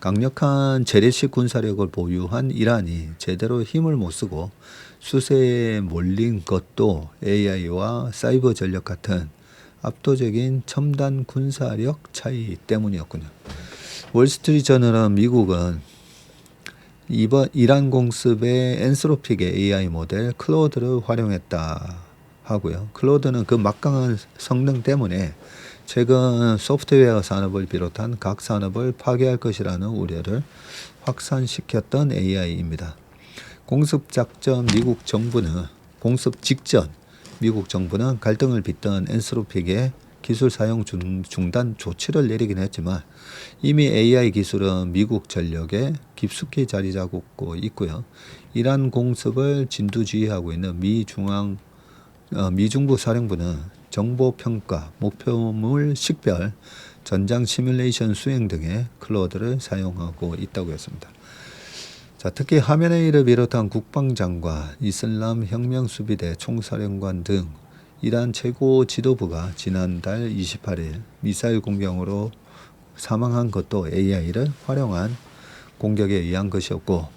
강력한 재래식 군사력을 보유한 이란이 제대로 힘을 못 쓰고 수세에 몰린 것도 AI와 사이버 전력 같은 압도적인 첨단 군사력 차이 때문이었군요. 월스트리트저널은 미국은 이번 이란 공습의 엔스로픽의 AI 모델 클로드를 활용했다 하고요. 클로드는 그 막강한 성능 때문에 최근 소프트웨어 산업을 비롯한 각 산업을 파괴할 것이라는 우려를 확산시켰던 AI입니다. 공습 직전 미국 정부는 갈등을 빚던 엔스로픽의 기술 사용 중단 조치를 내리긴 했지만 이미 AI 기술은 미국 전력에 깊숙이 자리 잡고 있고요. 이란 공습을 진두지휘하고 있는 미중부 사령부는 정보 평가, 목표물 식별, 전장 시뮬레이션 수행 등의 클로드를 사용하고 있다고 했습니다. 자, 특히 하메네이를 비롯한 국방장관, 이슬람 혁명수비대 총사령관 등 이란 최고 지도부가 지난달 28일 미사일 공격으로 사망한 것도 AI를 활용한 공격에 의한 것이었고,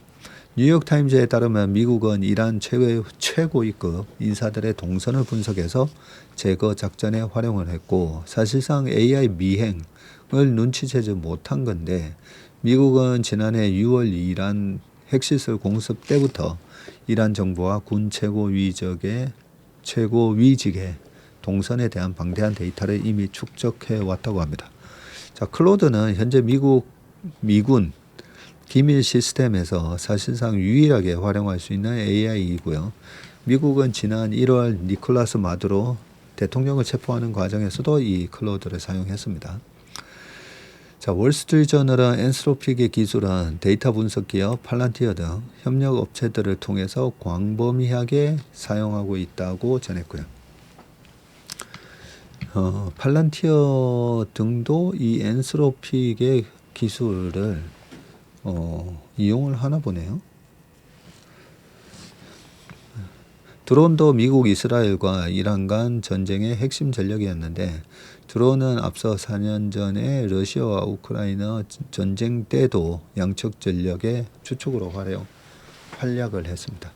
뉴욕타임즈에 따르면 미국은 이란 최고위급 인사들의 동선을 분석해서 제거 작전에 활용을 했고, 사실상 AI 미행을 눈치채지 못한 건데, 미국은 지난해 6월 이란 핵시설 공습 때부터 이란 정부와 군 최고위직의 동선에 대한 방대한 데이터를 이미 축적해 왔다고 합니다. 자, 클로드는 현재 미군 기밀 시스템에서 사실상 유일하게 활용할 수 있는 AI이고요. 미국은 지난 1월 니콜라스 마두로 대통령을 체포하는 과정에서도 이 클로드를 사용했습니다. 자, 월스트리트저널은 엔스로픽의 기술은 데이터 분석 기업 팔란티어 등 협력 업체들을 통해서 광범위하게 사용하고 있다고 전했고요. 팔란티어 등도 이 엔스로픽의 기술을 이용을 하나 보네요. 드론도 미국 이스라엘과 이란 간 전쟁의 핵심 전력이었는데, 드론은 앞서 4년 전에 러시아와 우크라이나 전쟁 때도 양측 전력의 주축으로 활약을 했습니다.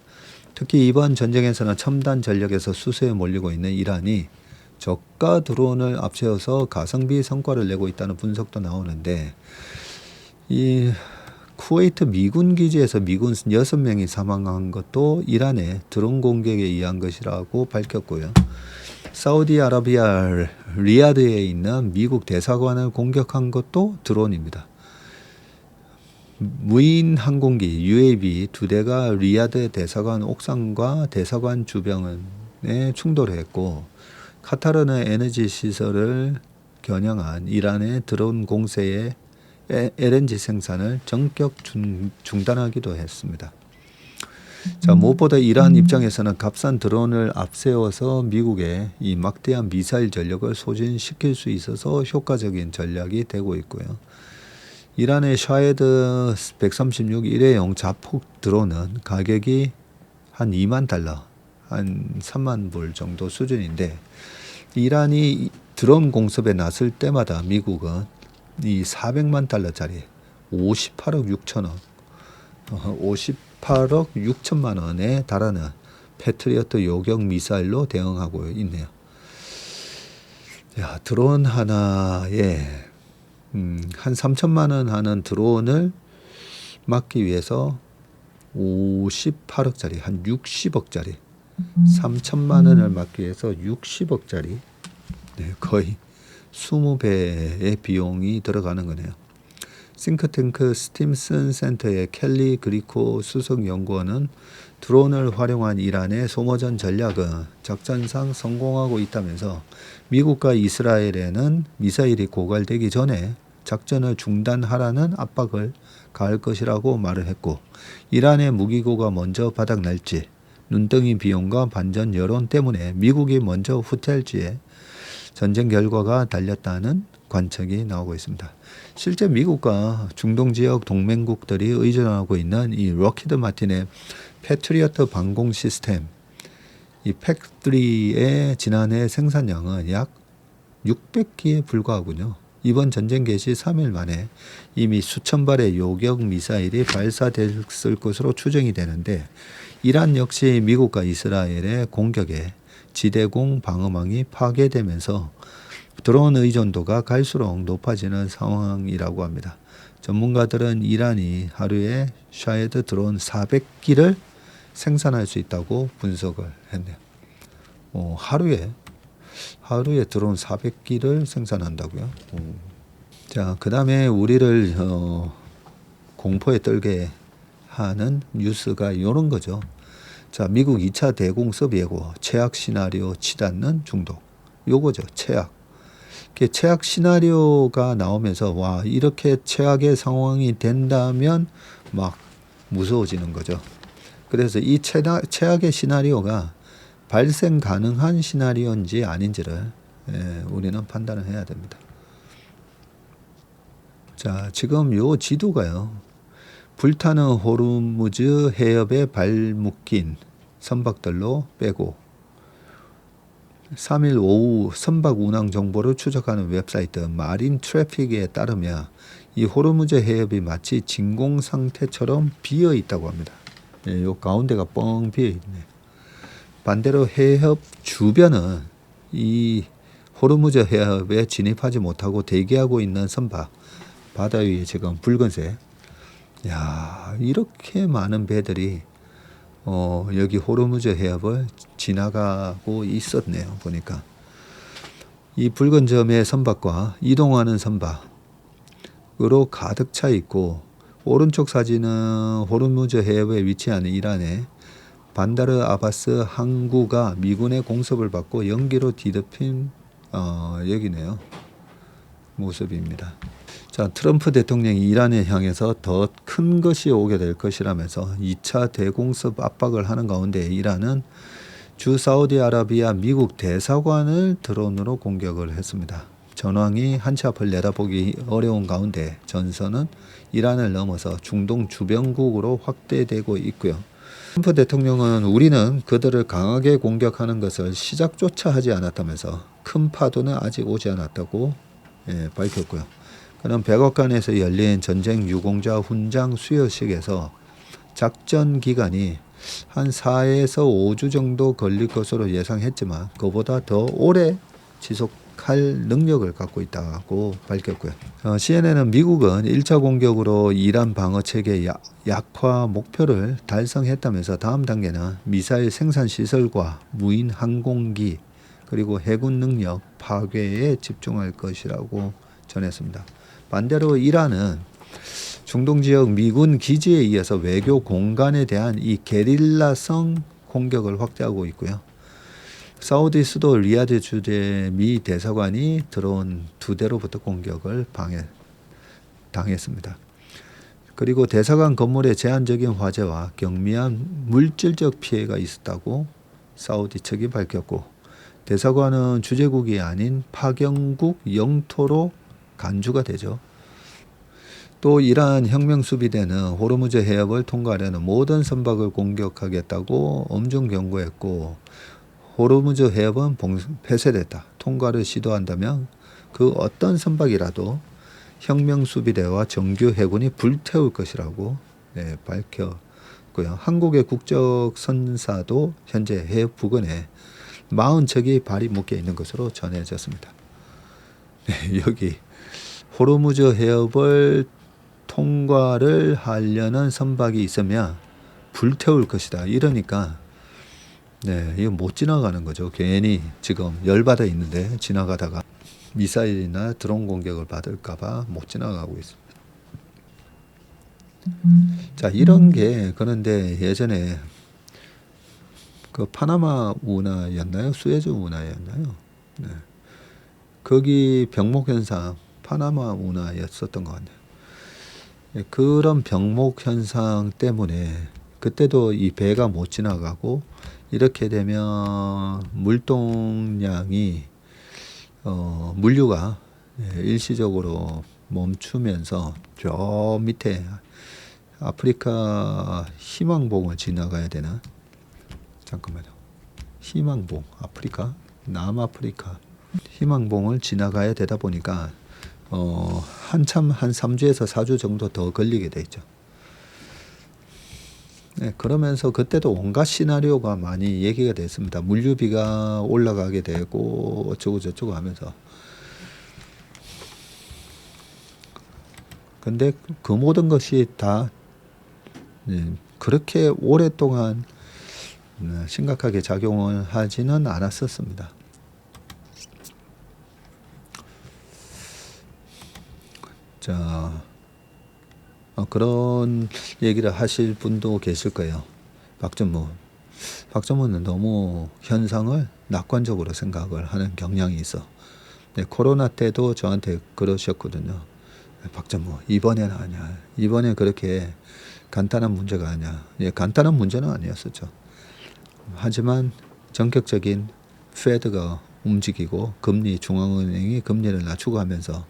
특히 이번 전쟁에서는 첨단 전력에서 수세에 몰리고 있는 이란이 저가 드론을 앞세워서 가성비 성과를 내고 있다는 분석도 나오는데, 이 쿠웨이트 미군 기지에서 미군 6명이 사망한 것도 이란의 드론 공격에 의한 것이라고 밝혔고요. 사우디아라비아 리야드에 있는 미국 대사관을 공격한 것도 드론입니다. 무인 항공기 UAV 2대가 리야드 대사관 옥상과 대사관 주변에 충돌했고, 카타르는 에너지 시설을 겨냥한 이란의 드론 공세에 LNG 생산을 전격 중단하기도 했습니다. 자, 무엇보다 이란 입장에서는 값싼 드론을 앞세워서 미국의 이 막대한 미사일 전력을 소진시킬 수 있어서 효과적인 전략이 되고 있고요. 이란의 샤헤드 136 일회용 자폭 드론은 가격이 한 2만 달러, 한 3만 불 정도 수준인데, 이란이 드론 공습에 나설 때마다 미국은 이 400만 달러짜리 58억 6천억, 58억 6천만 원에 달하는 패트리어트 요격 미사일로 대응하고 있네요. 야, 드론 하나에 한 3천만 원 하는 드론을 막기 위해서 58억짜리, 한 60억짜리, 3천만 원을 막기 위해서 60억짜리, 네, 거의 20배의 비용이 들어가는 거네요. 싱크탱크 스팀슨 센터의 켈리 그리코 수석 연구원은 드론을 활용한 이란의 소모전 전략은 작전상 성공하고 있다면서 미국과 이스라엘에는 미사일이 고갈되기 전에 작전을 중단하라는 압박을 가할 것이라고 말을 했고, 이란의 무기고가 먼저 바닥날지, 눈덩이 비용과 반전 여론 때문에 미국이 먼저 후퇴할지에 전쟁 결과가 달렸다는 관측이 나오고 있습니다. 실제 미국과 중동 지역 동맹국들이 의존하고 있는 이 록히드 마틴의 패트리어트 방공 시스템, 이 팩3의 지난해 생산량은 약 600기에 불과하군요. 이번 전쟁 개시 3일 만에 이미 수천 발의 요격 미사일이 발사됐을 것으로 추정이 되는데 이란 역시 미국과 이스라엘의 공격에 지대공 방어망이 파괴되면서 드론 의존도가 갈수록 높아지는 상황이라고 합니다. 전문가들은 이란이 하루에 샤헤드 드론 400기를 생산할 수 있다고 분석을 했네요. 하루에 드론 400기를 생산한다고요? 자, 그 다음에 우리를 공포에 떨게 하는 뉴스가 이런 거죠. 자, 미국 2차 대공습 예고, 최악 시나리오 치닫는 중독. 요거죠, 최악. 최악 시나리오가 나오면서 와, 이렇게 최악의 상황이 된다면 막 무서워지는 거죠. 그래서 이 최악의 시나리오가 발생 가능한 시나리오인지 아닌지를 우리는 판단을 해야 됩니다. 자, 지금 요 지도가요. 불타는 호르무즈 해협에 발묶인 선박들로 빼고 3일 오후 선박 운항 정보를 추적하는 웹사이트 마린 트래픽에 따르면 이 호르무즈 해협이 마치 진공 상태처럼 비어 있다고 합니다. 요 가운데가 뻥 비어 있네. 반대로 해협 주변은 이 호르무즈 해협에 진입하지 못하고 대기하고 있는 선박, 바다 위에 지금 붉은색. 야, 이렇게 많은 배들이 여기 호르무즈 해협을 지나가고 있었네요. 보니까 이 붉은 점의 선박과 이동하는 선박으로 가득 차 있고, 오른쪽 사진은 호르무즈 해협에 위치한 이란의 반다르 아바스 항구가 미군의 공습을 받고 연기로 뒤덮인 여기네요. 모습입니다. 자, 트럼프 대통령이 이란을 향해서 더 큰 것이 오게 될 것이라면서 2차 대공습 압박을 하는 가운데 이란은 주 사우디아라비아 미국 대사관을 드론으로 공격을 했습니다. 전황이 한 치 앞을 내다보기 어려운 가운데 전선은 이란을 넘어서 중동 주변국으로 확대되고 있고요. 트럼프 대통령은 우리는 그들을 강하게 공격하는 것을 시작조차 하지 않았다면서 큰 파도는 아직 오지 않았다고 밝혔고요. 그는 백악관에서 열린 전쟁 유공자 훈장 수여식에서 작전 기간이 한 4에서 5주 정도 걸릴 것으로 예상했지만 그보다 더 오래 지속할 능력을 갖고 있다고 밝혔고요. CNN은 미국은 1차 공격으로 이란 방어체계 약화 목표를 달성했다면서 다음 단계는 미사일 생산 시설과 무인 항공기 그리고 해군 능력 파괴에 집중할 것이라고 전했습니다. 반대로 이란은 중동 지역 미군 기지에 이어서 외교 공간에 대한 이 게릴라성 공격을 확대하고 있고요. 사우디 수도 리야드 주재 미 대사관이 드론 2대로부터 공격을 당했습니다. 그리고 대사관 건물에 제한적인 화재와 경미한 물질적 피해가 있었다고 사우디 측이 밝혔고, 대사관은 주재국이 아닌 파견국 영토로 간주가 되죠. 또 이란 혁명수비대는 호르무즈 해협을 통과하려는 모든 선박을 공격하겠다고 엄중 경고했고, 호르무즈 해협은 폐쇄됐다. 통과를 시도한다면 그 어떤 선박이라도 혁명수비대와 정규 해군이 불태울 것이라고 밝혔고요. 한국의 국적선사도 현재 해협 부근에 40척이 발이 묶여 있는 것으로 전해졌습니다. 여기 호르무즈 해협을 통과를 하려는 선박이 있으면 불태울 것이다. 이러니까 이거 못 지나가는 거죠. 괜히 지금 열받아 있는데 지나가다가 미사일이나 드론 공격을 받을까봐 못 지나가고 있습니다. 자, 이런 게 그런데 예전에 그 파나마 운하였나요? 수에즈 운하였나요? 거기 병목 현상 파나마 운하였었던 것 같네요. 그런 병목 현상 때문에 그때도 이 배가 못 지나가고, 이렇게 되면 물동량이 물류가 일시적으로 멈추면서 저 밑에 아프리카 희망봉을 지나가야 되나? 잠깐만요. 희망봉, 아프리카, 남아프리카 희망봉을 지나가야 되다 보니까 한참 한 3주에서 4주 정도 더 걸리게 돼 있죠. 네, 그러면서 그때도 온갖 시나리오가 많이 얘기가 됐습니다. 물류비가 올라가게 되고 어쩌고 저쩌고 하면서. 근데 그 모든 것이 다 그렇게 오랫동안 심각하게 작용을 하지는 않았었습니다. 자, 그런 얘기를 하실 분도 계실 거예요. 박전무는 너무 현상을 낙관적으로 생각을 하는 경향이 있어. 네, 코로나 때도 저한테 그러셨거든요. 박전무, 이번에는 아니야. 이번엔 그렇게 간단한 문제가 아니야. 예, 간단한 문제는 아니었었죠. 하지만 전격적인 페드가 움직이고 중앙은행이 금리를 낮추고 하면서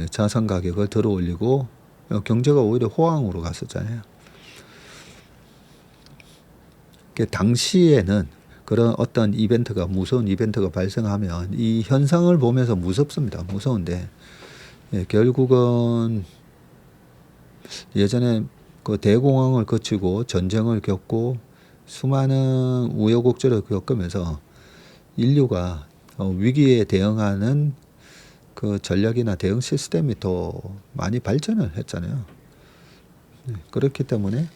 자산 가격을 들어 올리고 경제가 오히려 호황으로 갔었잖아요. 당시에는 그런 어떤 이벤트가 무서운 이벤트가 발생하면 이 현상을 보면서 무섭습니다. 무서운데 결국은 예전에 그 대공황을 거치고 전쟁을 겪고 수많은 우여곡절을 겪으면서 인류가 위기에 대응하는 그 전략이나 대응 시스템이 더 많이 발전을 했잖아요. 그렇기 때문에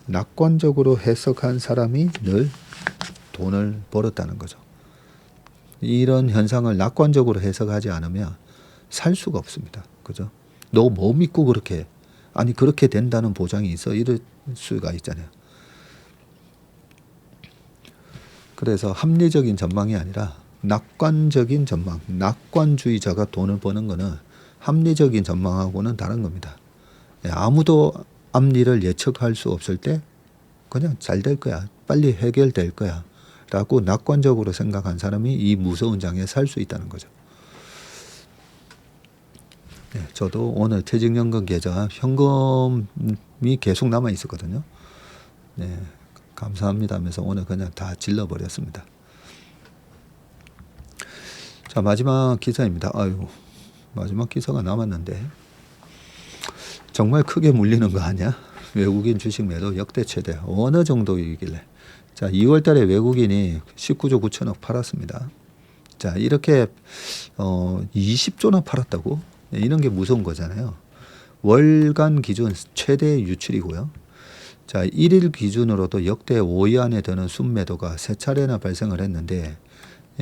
낙관적으로 해석한 사람이 늘 돈을 벌었다는 거죠. 이런 현상을 낙관적으로 해석하지 않으면 살 수가 없습니다. 그죠? 너 뭐 믿고 그렇게, 아니 그렇게 된다는 보장이 있어? 이럴 수가 있잖아요. 그래서 합리적인 전망이 아니라 낙관적인 전망, 낙관주의자가 돈을 버는 거는 합리적인 전망하고는 다른 겁니다. 아무도 앞일을 예측할 수 없을 때 그냥 잘 될 거야, 빨리 해결될 거야 라고 낙관적으로 생각한 사람이 이 무서운 장에 살 수 있다는 거죠. 네, 저도 오늘 퇴직연금 계좌 현금이 계속 남아 있었거든요. 네, 감사합니다 하면서 오늘 그냥 다 질러버렸습니다. 자, 마지막 기사입니다. 아유, 마지막 기사가 남았는데 정말 크게 물리는 거 아니야? 외국인 주식 매도 역대 최대. 어느 정도이길래? 자, 2월 달에 외국인이 19조 9천억 팔았습니다. 자, 이렇게 20조나 팔았다고? 이런 게 무서운 거잖아요. 월간 기준 최대 유출이고요. 자, 1일 기준으로도 역대 5위 안에 드는 순매도가 3차례나 발생을 했는데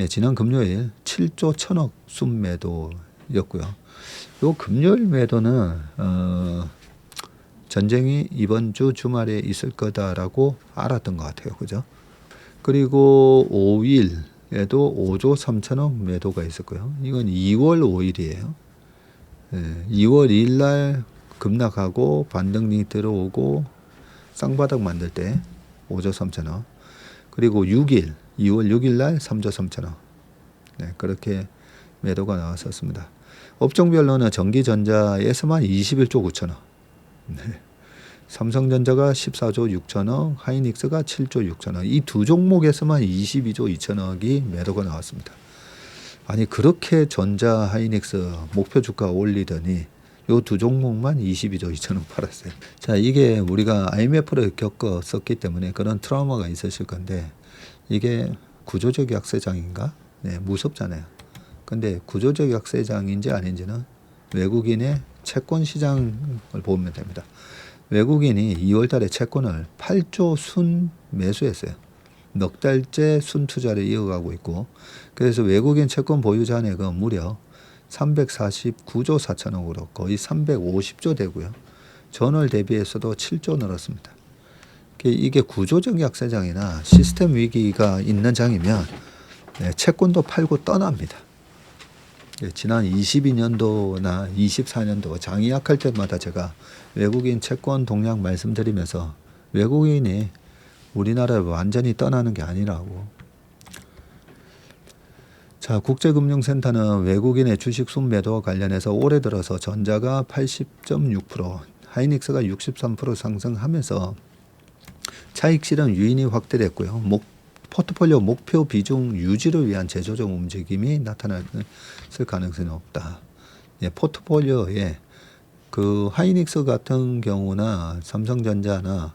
지난 금요일 7조 1천억 순매도였고요. 요 금요일 매도는 전쟁이 이번 주 주말에 있을 거다라고 알았던 것 같아요. 그죠? 그리고 5일에도 5조 3천억 매도가 있었고요. 이건 2월 5일이에요. 2월 2일 날 급락하고 반등이 들어오고 쌍바닥 만들 때 5조 3천억. 그리고 2월 6일 날 3조 3천억. 네, 그렇게 매도가 나왔었습니다. 업종별로는 전기전자에서만 21조 9천억. 네. 삼성전자가 14조 6천억, 하이닉스가 7조 6천억. 이 두 종목에서만 22조 2천억이 매도가 나왔습니다. 아니 그렇게 전자, 하이닉스 목표 주가 올리더니 요 두 종목만 22조 2천억 팔았어요. 자, 이게 우리가 IMF를 겪었었기 때문에 그런 트라우마가 있으실 건데 이게 구조적 약세장인가? 네, 무섭잖아요. 근데 구조적 약세장인지 아닌지는 외국인의 채권 시장을 보면 됩니다. 외국인이 2월 달에 채권을 8조 순 매수했어요. 넉 달째 순 투자를 이어가고 있고, 그래서 외국인 채권 보유 잔액은 무려 349조 4천억으로 거의 350조 되고요. 전월 대비해서도 7조 늘었습니다. 이게 구조적 약세장이나 시스템 위기가 있는 장이면 채권도 팔고 떠납니다. 지난 22년도나 24년도 장이 약할 때마다 제가 외국인 채권 동향 말씀드리면서 외국인이 우리나라를 완전히 떠나는 게 아니라고. 자, 국제금융센터는 외국인의 주식 순매도와 관련해서 올해 들어서 전자가 80.6%, 하이닉스가 63% 상승하면서 차익 실현 유인이 확대됐고요. 포트폴리오 목표 비중 유지를 위한 재조정 움직임이 나타날 가능성이 높다. 예, 포트폴리오에 그 하이닉스 같은 경우나 삼성전자나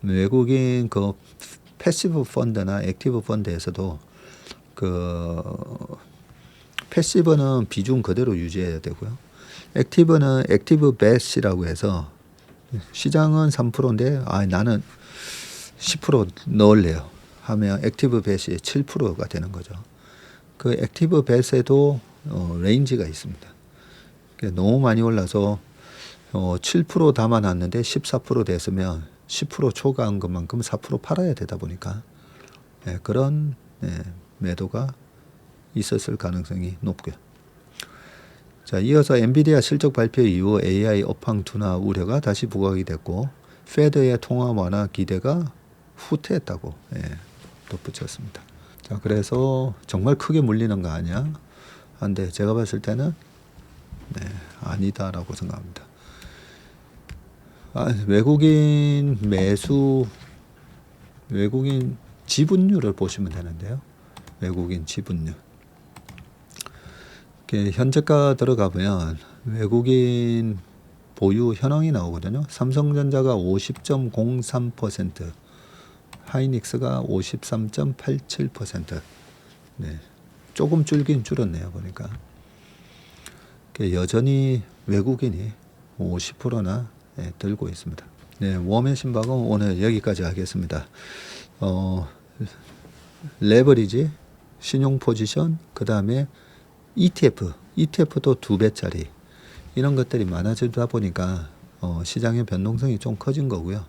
외국인 그 패시브 펀드나 액티브 펀드에서도 그 패시브는 비중 그대로 유지해야 되고요. 액티브는 액티브 벳이라고 해서 시장은 3%인데 나는 10% 넣을래요 하면 액티브 벳이 7%가 되는 거죠. 그 액티브 벳에도 레인지가 있습니다. 너무 많이 올라서 7% 담아놨는데 14% 됐으면 10% 초과한 것만큼 4% 팔아야 되다 보니까 그런 매도가 있었을 가능성이 높고요. 자, 이어서 엔비디아 실적 발표 이후 AI 업황 둔화 우려가 다시 부각이 됐고 페드의 통화 완화 기대가 후퇴했다고 덧붙였습니다. 자, 그래서 정말 크게 물리는 거 아니야? 한데 제가 봤을 때는 아니다라고 생각합니다. 외국인 매수, 외국인 지분율을 보시면 되는데요. 외국인 지분율. 현재가 들어가 보면 외국인 보유 현황이 나오거든요. 삼성전자가 50.03%, 하이닉스가 53.87%. 조금 줄긴 줄었네요, 보니까. 여전히 외국인이 50%나 들고 있습니다. 웜앤 신박은 오늘 여기까지 하겠습니다. 레버리지, 신용 포지션, 그 다음에 ETF도 2배짜리 이런 것들이 많아지다 보니까 시장의 변동성이 좀 커진 거고요.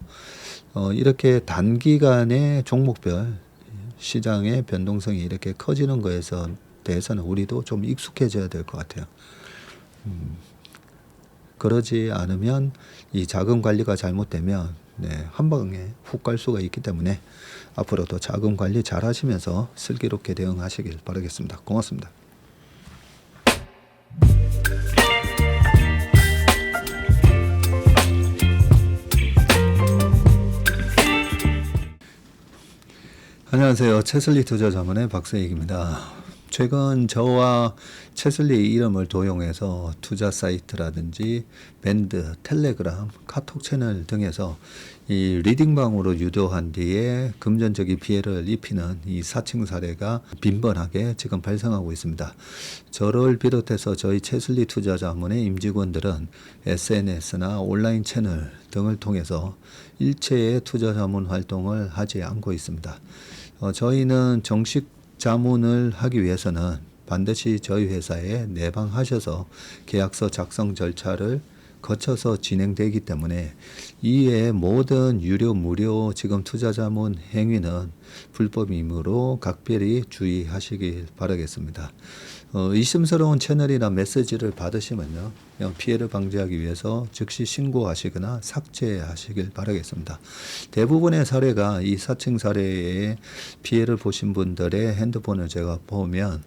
이렇게 단기간에 종목별 시장의 변동성이 이렇게 커지는 거에서 대해서는 우리도 좀 익숙해져야 될 것 같아요. 그러지 않으면 이 자금 관리가 잘못되면 한 방에 훅 갈 수가 있기 때문에 앞으로도 자금 관리 잘 하시면서 슬기롭게 대응하시길 바라겠습니다. 고맙습니다. 안녕하세요. 채슬리 투자자문의 박세익입니다. 최근 저와 채슬리 이름을 도용해서 투자 사이트라든지 밴드, 텔레그램, 카톡 채널 등에서 이 리딩방으로 유도한 뒤에 금전적인 피해를 입히는 이 사칭 사례가 빈번하게 지금 발생하고 있습니다. 저를 비롯해서 저희 채슬리 투자자문의 임직원들은 SNS나 온라인 채널 등을 통해서 일체의 투자자문 활동을 하지 않고 있습니다. 저희는 정식 자문을 하기 위해서는 반드시 저희 회사에 내방하셔서 계약서 작성 절차를 거쳐서 진행되기 때문에 이외의 모든 유료 무료 지금 투자자문 행위는 불법이므로 각별히 주의하시길 바라겠습니다. 의심스러운 채널이나 메시지를 받으시면요, 피해를 방지하기 위해서 즉시 신고하시거나 삭제하시길 바라겠습니다. 대부분의 사례가 이 사칭 사례에 피해를 보신 분들의 핸드폰을 제가 보면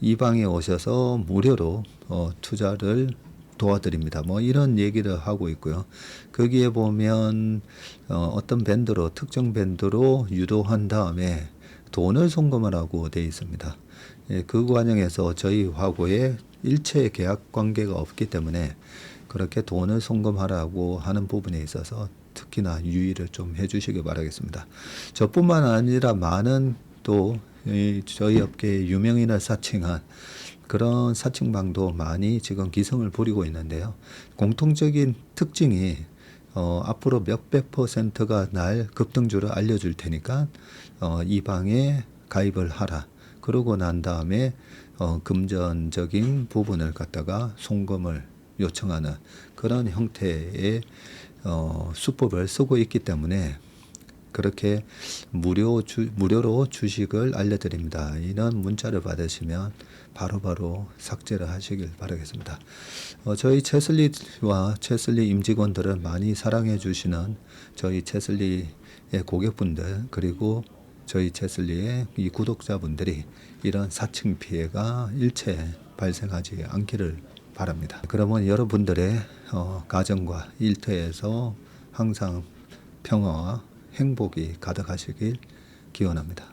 이 방에 오셔서 무료로 투자를 도와드립니다. 이런 얘기를 하고 있고요. 거기에 보면 어떤 밴드로 특정 밴드로 유도한 다음에 돈을 송금하라고 되어 있습니다. 그 과정에서 저희하고의 일체 계약 관계가 없기 때문에 그렇게 돈을 송금하라고 하는 부분에 있어서 특히나 유의를 좀 해주시기 바라겠습니다. 저뿐만 아니라 많은 또 저희 업계의 유명인을 사칭한 그런 사칭방도 많이 지금 기승을 부리고 있는데요. 공통적인 특징이 앞으로 몇백 %가 날 급등주를 알려줄 테니까 이 방에 가입을 하라. 그러고 난 다음에 금전적인 부분을 갖다가 송금을 요청하는 그런 형태의 수법을 쓰고 있기 때문에 그렇게 무료로 주식을 알려드립니다. 이런 문자를 받으시면 바로바로 삭제를 하시길 바라겠습니다. 저희 채슬리와 채슬리 임직원들을 많이 사랑해 주시는 저희 채슬리의 고객분들 그리고 저희 채슬리의 이 구독자분들이 이런 사칭 피해가 일체 발생하지 않기를 바랍니다. 그러면 여러분들의 가정과 일터에서 항상 평화와 행복이 가득하시길 기원합니다.